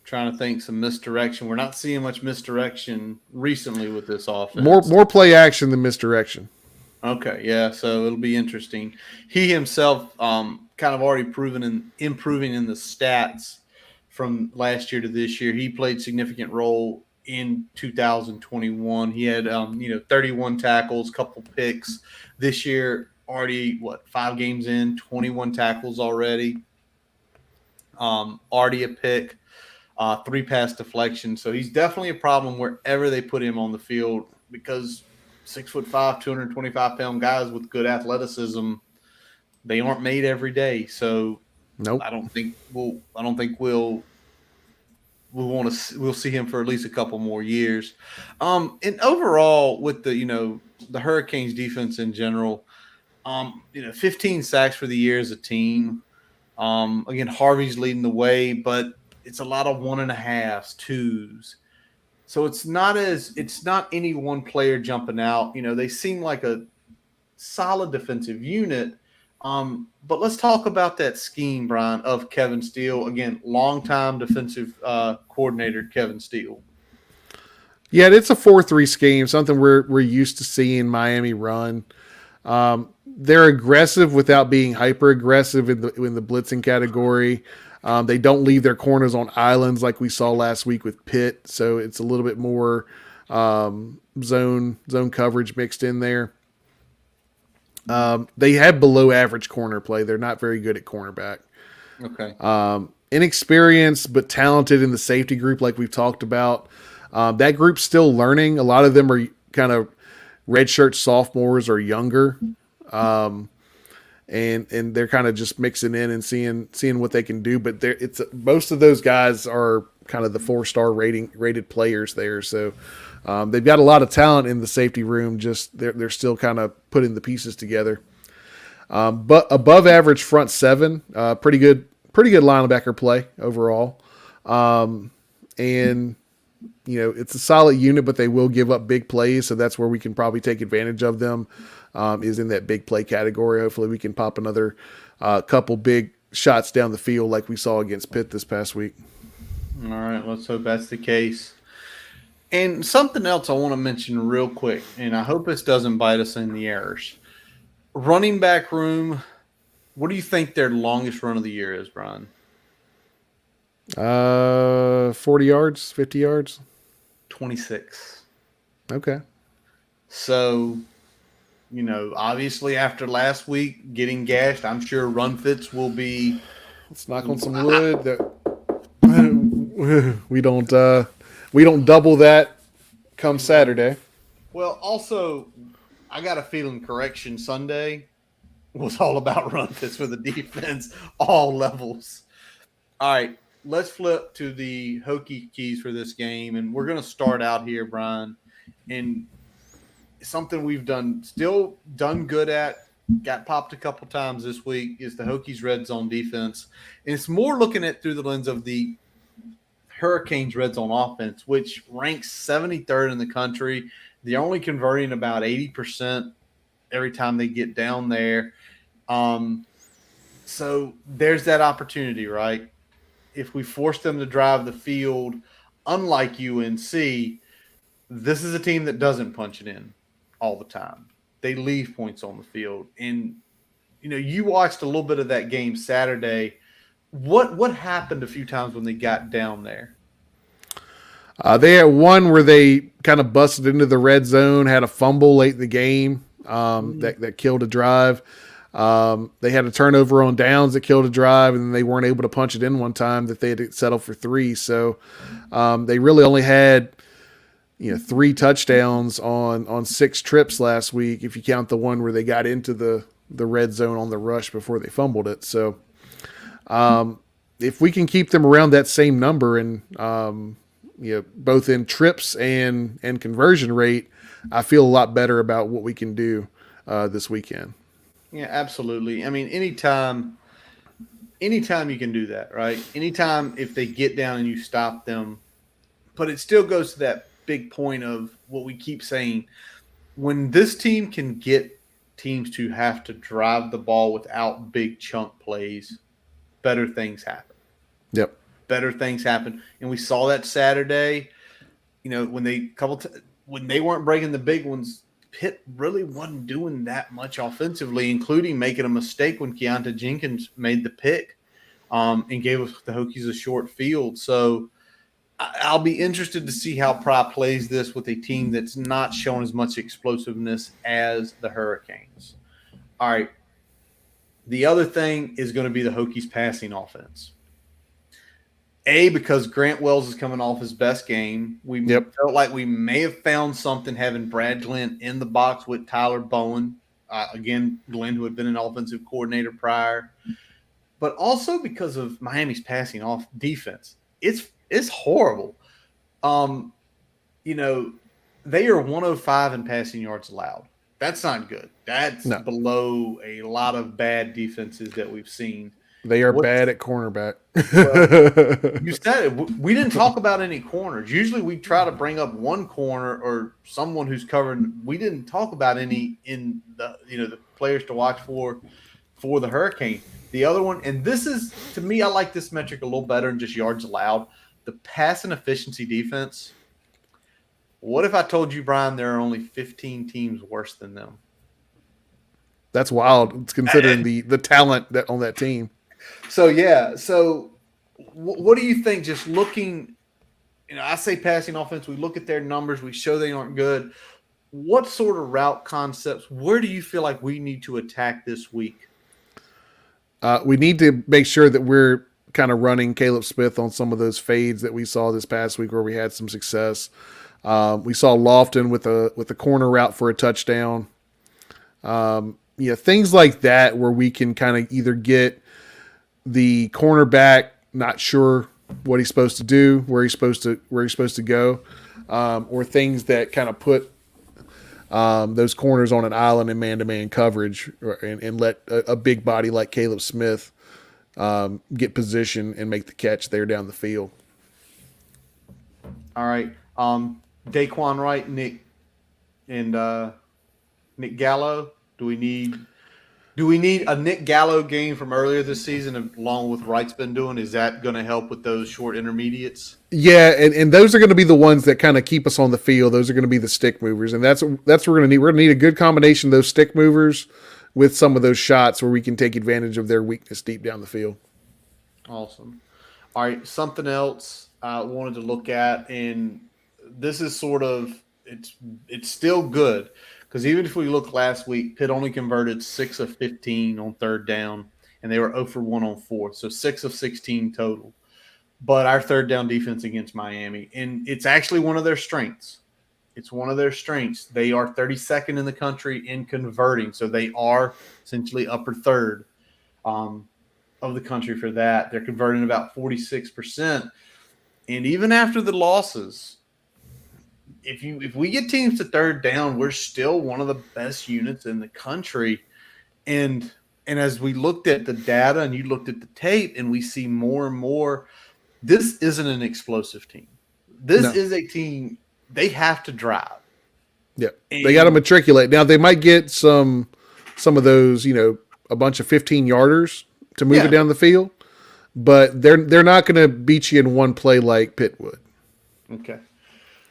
Trying to think some misdirection. We're not seeing much misdirection recently with this offense. More play action than misdirection. Okay, yeah, so it'll be interesting. He himself kind of already improving in the stats from last year to this year. He played significant role in 2021. He had 31 tackles, couple picks. This year already 5 games in, 21 tackles already. Already a pick, 3 pass deflections. So he's definitely a problem wherever they put him on the field because 6'5", 225-pound guys with good athleticism, they aren't made every day. So Nope. I don't think we'll see him for at least a couple more years. And overall, with the Hurricanes defense in general, 15 sacks for the year as a team. Again, Harvey's leading the way, but it's a lot of 1.5s, 2s. So it's not any one player jumping out. They seem like a solid defensive unit. But let's talk about that scheme, Brian, of Kevin Steele. Again, longtime defensive coordinator Kevin Steele. Yeah, it's a 4-3 scheme, something we're used to seeing Miami run. They're aggressive without being hyper aggressive in the blitzing category. They don't leave their corners on islands like we saw last week with Pitt, so it's a little bit more zone coverage mixed in there. They have below average corner play. They're not very good at cornerback. Okay. Inexperienced but talented in the safety group, like we've talked about. That group's still learning. A lot of them are kind of redshirt sophomores or younger. And they're kind of just mixing in and seeing what they can do. But most of those guys are kind of the 4-star rated players there. So they've got a lot of talent in the safety room. Just they're still kind of putting the pieces together. But above average front 7, pretty good linebacker play overall. And it's a solid unit, but they will give up big plays. So that's where we can probably take advantage of them. Is in that big play category. Hopefully we can pop another couple big shots down the field like we saw against Pitt this past week. All right, let's hope that's the case. And something else I want to mention real quick, and I hope this doesn't bite us in the errors. Running back room, what do you think their longest run of the year is, Brian? 40 yards, 50 yards? 26. Okay. So, obviously after last week getting gashed, I'm sure run fits will be. Let's knock on some wood that we don't double that come Saturday. Well, also, I got a feeling Correction Sunday was all about run fits for the defense, all levels. All right, let's flip to the Hokies for this game, and we're going to start out here, Brian, and something we've still done good at, got popped a couple times this week, is the Hokies red zone defense. And it's more looking at through the lens of the Hurricanes red zone offense, which ranks 73rd in the country. They're only converting about 80% every time they get down there. So there's that opportunity, right? If we force them to drive the field, unlike UNC, this is a team that doesn't punch it in all the time. They leave points on the field. And, you watched a little bit of that game Saturday. What happened a few times when they got down there? They had one where they kind of busted into the red zone, had a fumble late in the game that killed a drive. They had a turnover on downs that killed a drive, and they weren't able to punch it in one time that they had to settle for 3. So they really only had 3 touchdowns on 6 trips last week, if you count the one where they got into the red zone on the rush before they fumbled it. So if we can keep them around that same number and both in trips and conversion rate, I feel a lot better about what we can do this weekend. Yeah, absolutely. I mean, anytime you can do that, right? Anytime if they get down and you stop them, but it still goes to that big point of what we keep saying. When this team can get teams to have to drive the ball without big chunk plays, better things happen. Yep. better things happen. And we saw that Saturday. When when they weren't breaking the big ones, Pitt really wasn't doing that much offensively, including making a mistake when Keontae Jenkins made the pick and gave the Hokies a short field. So I'll be interested to see how Pry plays this with a team that's not showing as much explosiveness as the Hurricanes. All right. The other thing is going to be the Hokies passing offense. Because Grant Wells is coming off his best game. We felt like we may have found something having Brad Glenn in the box with Tyler Bowen. Again, Glenn, who had been an offensive coordinator prior. But also because of Miami's passing off defense. It's horrible. They are 105 in passing yards allowed. That's not good. That's below a lot of bad defenses that we've seen. They are bad at cornerback. Well, you said it. We didn't talk about any corners. Usually we try to bring up one corner or someone who's covering. We didn't talk about any in the players to watch for the Hurricane. The other one, and this is, to me, I like this metric a little better than just yards allowed. The pass and efficiency defense. What if I told you, Brian, there are only 15 teams worse than them? That's wild. It's considering the talent that on that team. So, yeah. So, what do you think? Just looking, I say passing offense. We look at their numbers. We show they aren't good. What sort of route concepts? Where do you feel like we need to attack this week? We need to make sure that we're kind of running Caleb Smith on some of those fades that we saw this past week where we had some success. We saw Lofton with a corner route for a touchdown. Things like that where we can kind of either get the cornerback not sure what he's supposed to do, where he's supposed to go, or things that kind of put those corners on an island in man-to-man coverage and let a big body like Caleb Smith get position and make the catch there down the field. All right. Daquan Wright, Nick Gallo. Do we need a Nick Gallo game from earlier this season along with Wright's been doing? Is that going to help with those short intermediates? Yeah, and those are going to be the ones that kind of keep us on the field. Those are going to be the stick movers, and that's what we're going to need. We're going to need a good combination of those stick movers with some of those shots where we can take advantage of their weakness deep down the field. Awesome. All right, something else I wanted to look at, and this is sort of it's still good because even if we look last week, Pitt only converted 6 of 15 on third down, and they were 0 for 1 on fourth, so 6 of 16 total. But our third down defense against Miami, and it's actually one of their strengths. It's one of their strengths. They are 32nd in the country in converting, so they are essentially upper third of the country for that. They're converting about 46%. And even after the losses, if we get teams to third down, we're still one of the best units in the country. And as we looked at the data and you looked at the tape and we see more and more, this isn't an explosive team. This is a team, they have to drive. Yeah, they got to matriculate. Now, they might get some of those, a bunch of 15-yarders to move it down the field, but they're not going to beat you in one play like Pitt would. Okay.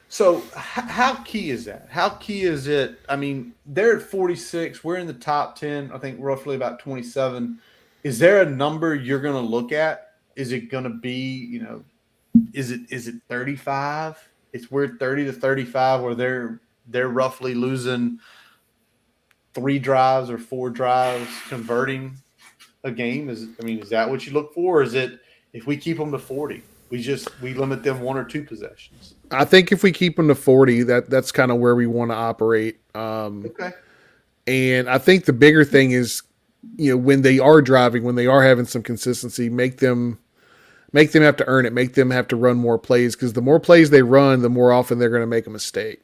So how key is that? How key is it? I mean, they're at 46. We're in the top 10, I think roughly about 27. Is there a number you're going to look at? Is it going to be, is it 35? We're 30 to 35 where they're roughly losing 3 drives or 4 drives converting a game. Is that what you look for? Or is it if we keep them to 40, we limit them 1 or 2 possessions? I think if we keep them to 40, that's kind of where we want to operate. Okay. And I think the bigger thing is, when they are driving, when they are having some consistency, make them have to earn it, make them have to run more plays, because the more plays they run, the more often they're going to make a mistake.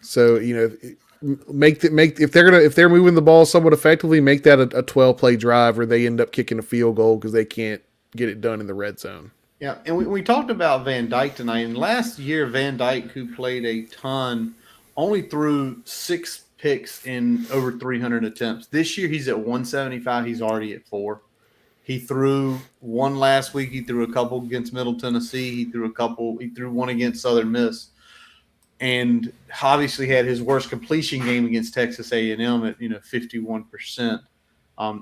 So, if they're moving the ball somewhat effectively, make that a 12-play drive where they end up kicking a field goal because they can't get it done in the red zone. Yeah, and we talked about Van Dyke tonight. And last year, Van Dyke, who played a ton, only threw 6 picks in over 300 attempts. This year, he's at 175. He's already at 4. He threw one last week. He threw a couple against Middle Tennessee. He threw one against Southern Miss, and obviously had his worst completion game against Texas A&M at 51%.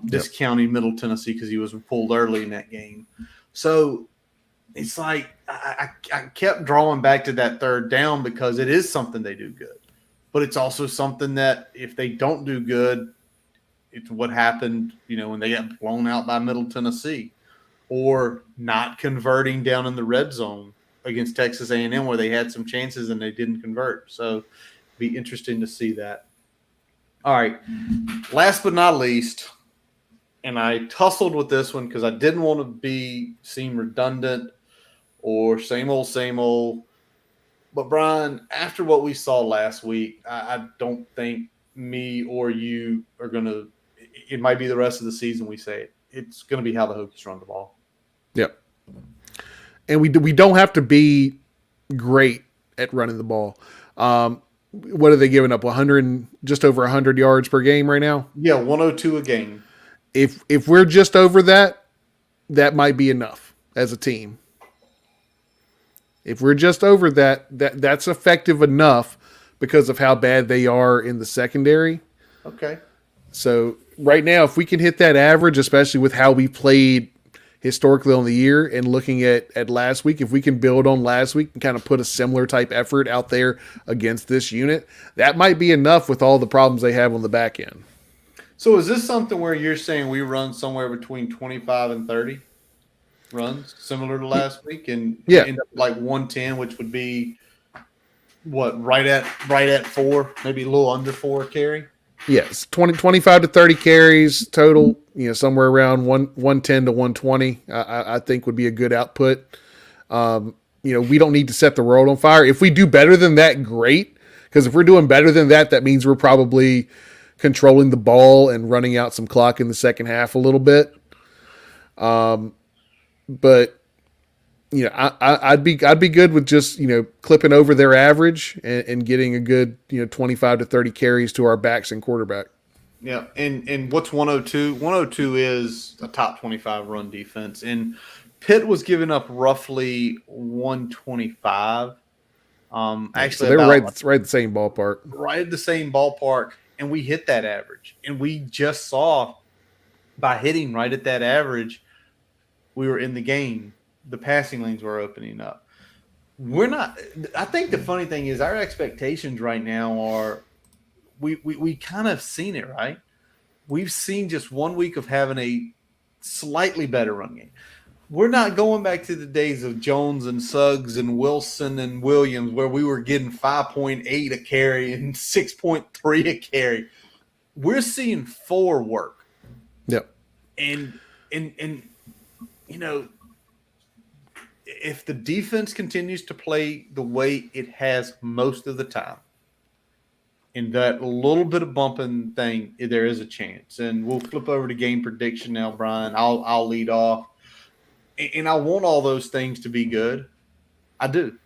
Discounting Middle Tennessee because he was pulled early in that game. So it's like I kept drawing back to that third down because it is something they do good, but it's also something that if they don't do good, it's what happened, when they got blown out by Middle Tennessee, or not converting down in the red zone against Texas A&M where they had some chances and they didn't convert. So it'd be interesting to see that. All right, last but not least, and I tussled with this one because I didn't want to seem redundant or same old. But Brian, after what we saw last week, I don't think me or you are going to – it might be the rest of the season we say it. It's going to be how the Hokies run the ball. Yep. And we don't have to be great at running the ball. What are they giving up? Just over 100 yards per game right now? Yeah, 102 a game. If we're just over that, that might be enough as a team. If we're just over that's effective enough because of how bad they are in the secondary. Okay. So right now, if we can hit that average, especially with how we played historically on the year and looking at last week, if we can build on last week and kind of put a similar type effort out there against this unit, that might be enough with all the problems they have on the back end. So is this something where you're saying we run somewhere between 25 and 30 runs, similar to last week, and end up like 110, which would be what, right at 4, maybe a little under 4 carry? Yes, 25 to 30 carries total, somewhere around 110 to 120, I think would be a good output. We don't need to set the world on fire. If we do better than that, great, because if we're doing better than that, that means we're probably controlling the ball and running out some clock in the second half a little bit. But I'd be good with just clipping over their average and getting a good 25 to 30 carries to our backs and quarterback. Yeah, and what's 102? 102 is a top 25 run defense, and Pitt was giving up roughly 125. Actually, so they were right the same ballpark. Right at the same ballpark, and we hit that average. And we just saw by hitting right at that average, we were in the game. The passing lanes were opening up. We're not – I think the funny thing is our expectations right now are we kind of seen it, right? We've seen just 1 week of having a slightly better run game. We're not going back to the days of Jones and Suggs and Wilson and Williams where we were getting 5.8 a carry and 6.3 a carry. We're seeing 4 work. Yep. And if the defense continues to play the way it has most of the time, in that little bit of bumping thing, there is a chance. And we'll flip over to game prediction now, Brian. I'll lead off. And I want all those things to be good. I do.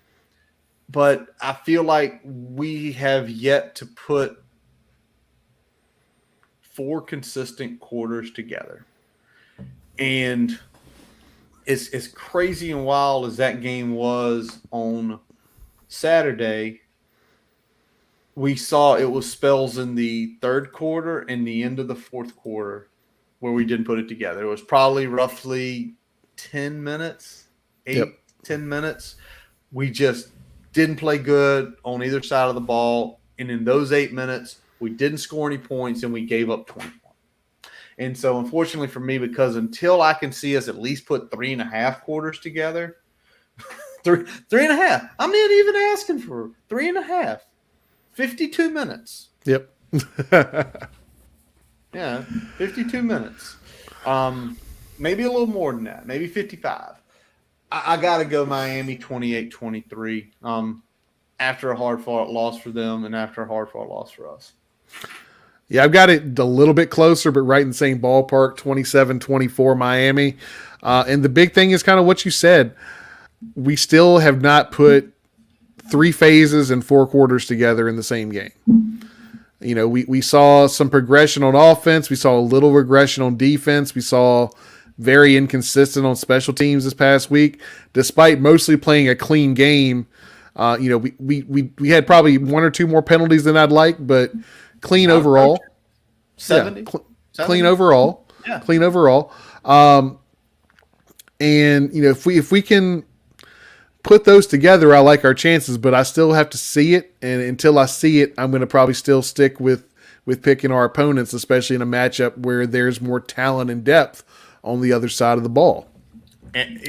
But I feel like we have yet to put 4 consistent quarters together. And as crazy and wild as that game was on Saturday, we saw it was spells in the third quarter and the end of the fourth quarter where we didn't put it together. It was probably roughly 10 minutes, 10 minutes. We just didn't play good on either side of the ball. And in those 8 minutes, we didn't score any points and we gave up 20 points. And so, unfortunately for me, because until I can see us at least put 3.5 quarters together, 3.5, I'm not even asking for 3.5. 52 minutes. Yep. Yeah, 52 minutes. Maybe a little more than that. Maybe 55. I got to go Miami 28-23 after a hard-fought loss for them and after a hard-fought loss for us. Yeah, I've got it a little bit closer, but right in the same ballpark, 27-24 Miami. And the big thing is kind of what you said. We still have not put 3 phases and 4 quarters together in the same game. We saw some progression on offense. We saw a little regression on defense. We saw very inconsistent on special teams this past week, despite mostly playing a clean game. We had probably one or two more penalties than I'd like, but clean overall. 70? Yeah, clean overall. Yeah. Clean overall. And if we can put those together, I like our chances, but I still have to see it. And until I see it, I'm going to probably still stick with picking our opponents, especially in a matchup where there's more talent and depth on the other side of the ball. And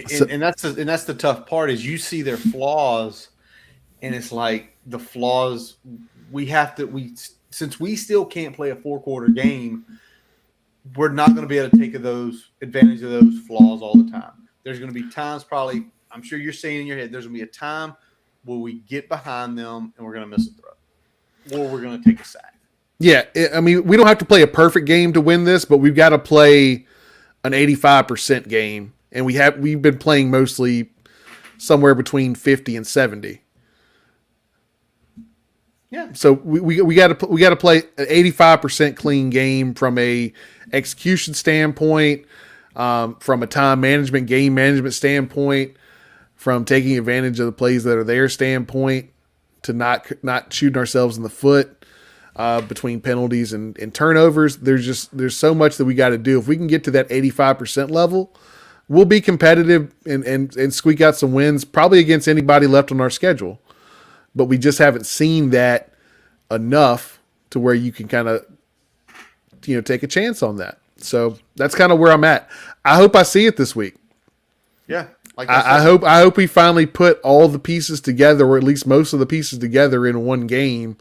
that's the tough part is you see their flaws, and it's like the flaws since we still can't play a 4-quarter game, we're not going to be able to take advantage of those flaws all the time. There's going to be times probably, I'm sure you're saying in your head, there's going to be a time where we get behind them and we're going to miss a throw, or we're going to take a sack. Yeah, I mean, we don't have to play a perfect game to win this, but we've got to play an 85% game, and we've been playing mostly somewhere between 50 and 70. Yeah. So we got to play an 85% clean game from a execution standpoint, from a time management, game management standpoint, from taking advantage of the plays that are there standpoint, to not shooting ourselves in the foot. Between penalties and turnovers, there's so much that we got to do. If we can get to that 85% level, we'll be competitive and squeak out some wins, probably against anybody left on our schedule. But we just haven't seen that enough to where you can kind of take a chance on that. So that's kind of where I'm at. I hope I see it this week. Yeah. I hope we finally put all the pieces together, or at least most of the pieces together in one game,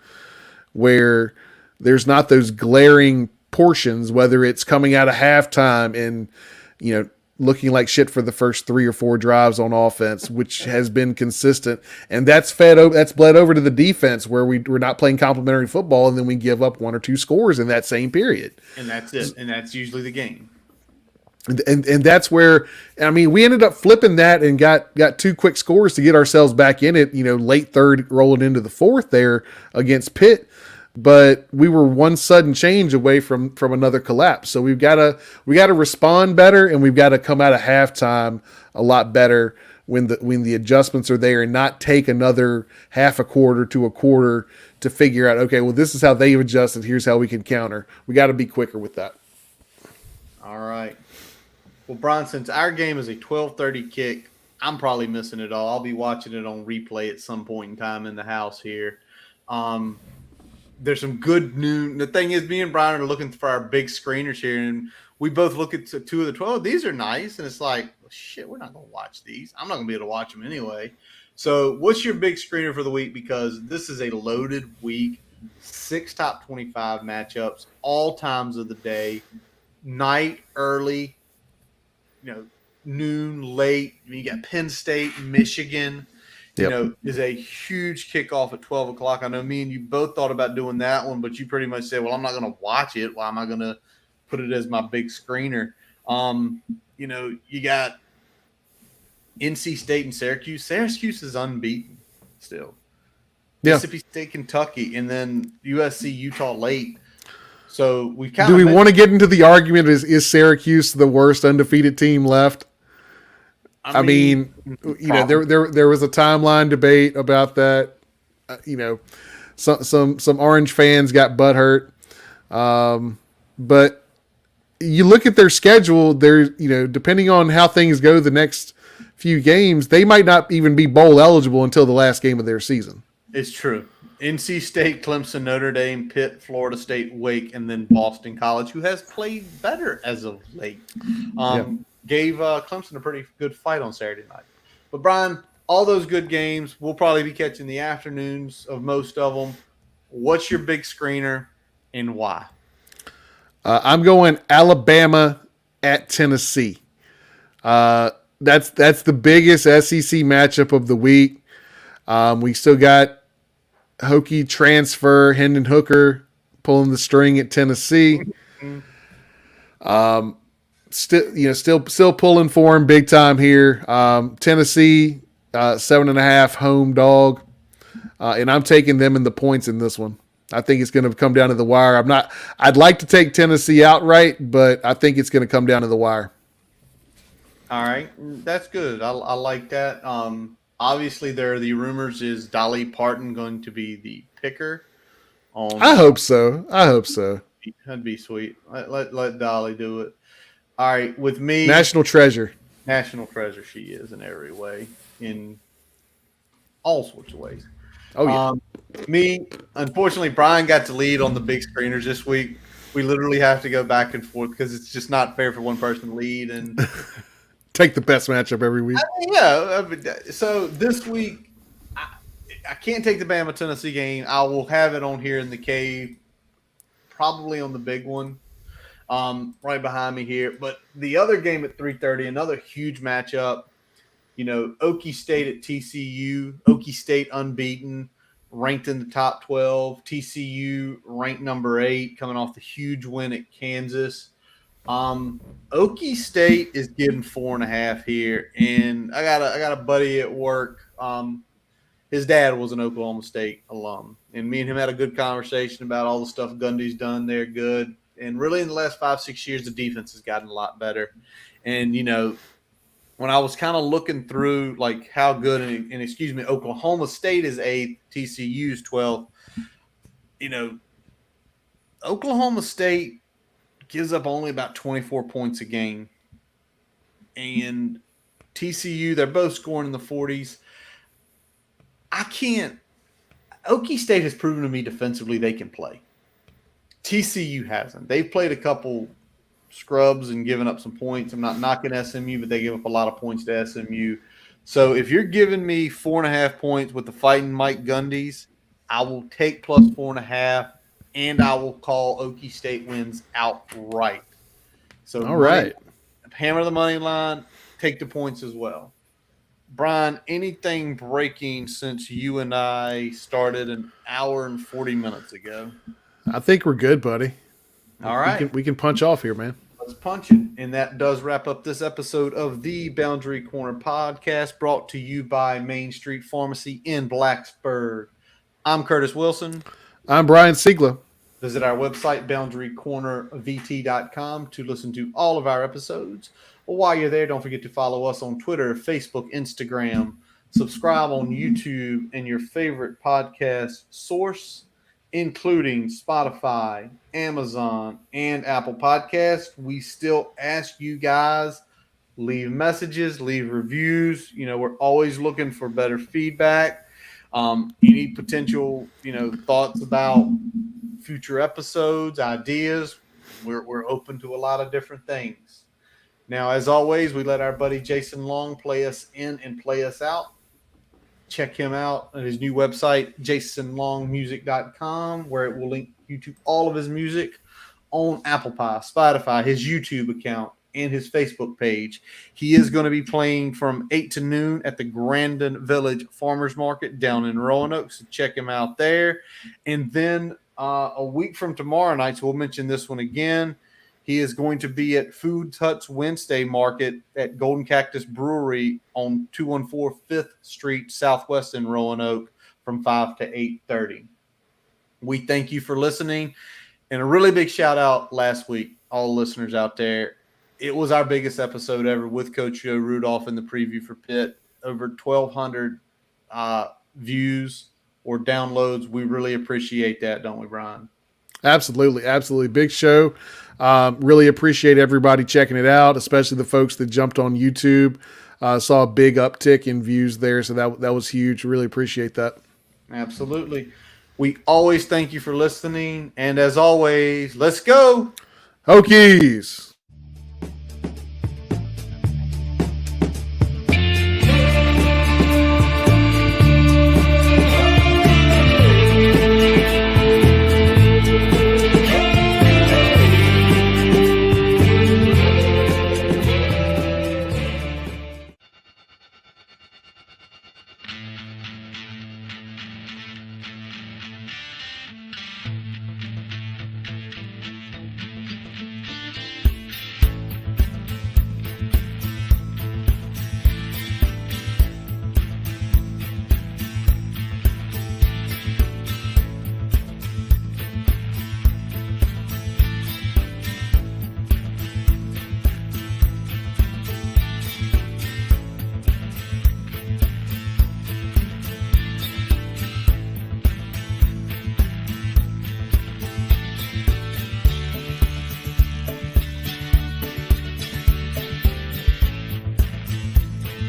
where there's not those glaring portions, whether it's coming out of halftime and, looking like shit for the first 3 or 4 drives on offense, which has been consistent. And that's bled over to the defense, where we're not playing complementary football, and then we give up 1 or 2 scores in that same period. And that's it. And that's usually the game. And that's where, I mean, we ended up flipping that and got 2 quick scores to get ourselves back in it, late third rolling into the fourth there against Pitt. But we were one sudden change away from another collapse. So we've got to respond better, and we've got to come out of halftime a lot better when the adjustments are there, and not take another half a quarter to a quarter to figure out, okay, well, this is how they've adjusted. Here's how we can counter. We got to be quicker with that. All right. Well, Brian, since our game is a 12:30 kick, I'm probably missing it all. I'll be watching it on replay at some point in time in the house here. There's some good news. The thing is, me and Brian are looking for our big screeners here, and we both look at 2 of the 12. These are nice, and it's like, well, shit, we're not going to watch these. I'm not going to be able to watch them anyway. So what's your big screener for the week? Because this is a loaded week, 6 top 25 matchups, all times of the day, night, early, noon, late. You got Penn State, Michigan. Is a huge kickoff at 12 o'clock. I know me and you both thought about doing that one, but you pretty much said, well, I'm not going to watch it. Why am I going to put it as my big screener? You got NC State and Syracuse. Syracuse is unbeaten still. Yeah. Mississippi State, Kentucky, and then USC, Utah late. So we kind of. Do we want to get into the argument? Is Syracuse the worst undefeated team left? I mean, there was a timeline debate about that. Some Orange fans got butthurt. But you look at their schedule, depending on how things go the next few games, they might not even be bowl eligible until the last game of their season. It's true. NC State, Clemson, Notre Dame, Pitt, Florida State, Wake, and then Boston College, who has played better as of late. Gave Clemson a pretty good fight on Saturday night. But, Brian, all those good games, we'll probably be catching the afternoons of most of them. What's your big screener and why? I'm going Alabama at Tennessee. That's the biggest SEC matchup of the week. We still got Hokie transfer, Hendon Hooker pulling the string at Tennessee. Still pulling for him big time here. Tennessee 7.5 home dog, and I'm taking them in the points in this one. I think it's going to come down to the wire. I'd like to take Tennessee outright, but I think it's going to come down to the wire. All right, that's good. I like that. Obviously, there are the rumors: is Dolly Parton going to be the picker I on? hope so. I hope so. That'd be sweet. Let Dolly do it. All right, with me, National treasure. national treasure she is in every way, in all sorts of ways. Oh yeah. Um, me, unfortunately, Brian got to lead on the big screeners this week. We literally have to go back and forth because it's just not fair for one person to lead. And Take the best matchup every week. yeah, so this week, I, I can't take the Bama Tennessee game. I will have it on here in the cave, probably on the big one, right behind me here. But the other game at 3:30, another huge matchup. Okie State at TCU. Okie State unbeaten, ranked in the top 12. TCU ranked number 8, coming off the huge win at Kansas. Okie State is getting 4.5 here, and I got a buddy at work. His dad was an Oklahoma State alum, and me and him had a good conversation about all the stuff Gundy's done there. Good, and really in the last 5-6 years, the defense has gotten a lot better. And when I was kind of looking through like how good and excuse me, Oklahoma State is 8th, TCU's 12th. Oklahoma State gives up only about 24 points a game, and TCU, they're both scoring in the 40s. I can't. Okie State has proven to me defensively they can play. TCU hasn't. They've played a couple scrubs and given up some points. I'm not knocking SMU, but they give up a lot of points to SMU. So if you're giving me 4.5 points with the fighting Mike Gundy's, I will take plus 4.5, and I will call Okie State wins outright. So All right. hammer the money line, take the points as well. Brian, anything breaking since you and I started an hour and 40 minutes ago? I think we're good, buddy. All right. We can punch off here, man. Let's punch it. And that does wrap up this episode of the Boundary Corner podcast, brought to you by Main Street Pharmacy in Blacksburg. I'm Curtis Wilson. I'm Brian Siegler. Visit our website, boundarycornervt.com, to listen to all of our episodes. While you're there, don't forget to follow us on Twitter, Facebook, Instagram. Subscribe on YouTube and your favorite podcast source, including Spotify, Amazon, and Apple Podcasts. We still ask you guys, leave messages, leave reviews. We're always looking for better feedback. Any potential, thoughts about future episodes, ideas. We're open to a lot of different things. Now, as always, we let our buddy Jason Long play us in and play us out. Check him out at his new website, jasonlongmusic.com, where it will link you to all of his music on Apple Pie, Spotify, his YouTube account, and his Facebook page. He is going to be playing from 8 to noon at the Grandin Village Farmers Market down in Roanoke, so check him out there. And then a week from tomorrow night, so we'll mention this one again, he is going to be at Food Hut's Wednesday Market at Golden Cactus Brewery on 214 5th Street Southwest in Roanoke from 5 to 8:30. We thank you for listening. And a really big shout out last week, all the listeners out there. It was our biggest episode ever with Coach Joe Rudolph in the preview for Pitt. Over 1,200 views or downloads. We really appreciate that, don't we, Brian? Absolutely. Absolutely. Big show. Really appreciate everybody checking it out, especially the folks that jumped on YouTube. Saw a big uptick in views there, so that was huge. Really appreciate that. Absolutely. We always thank you for listening. And as always, let's go. Hokies.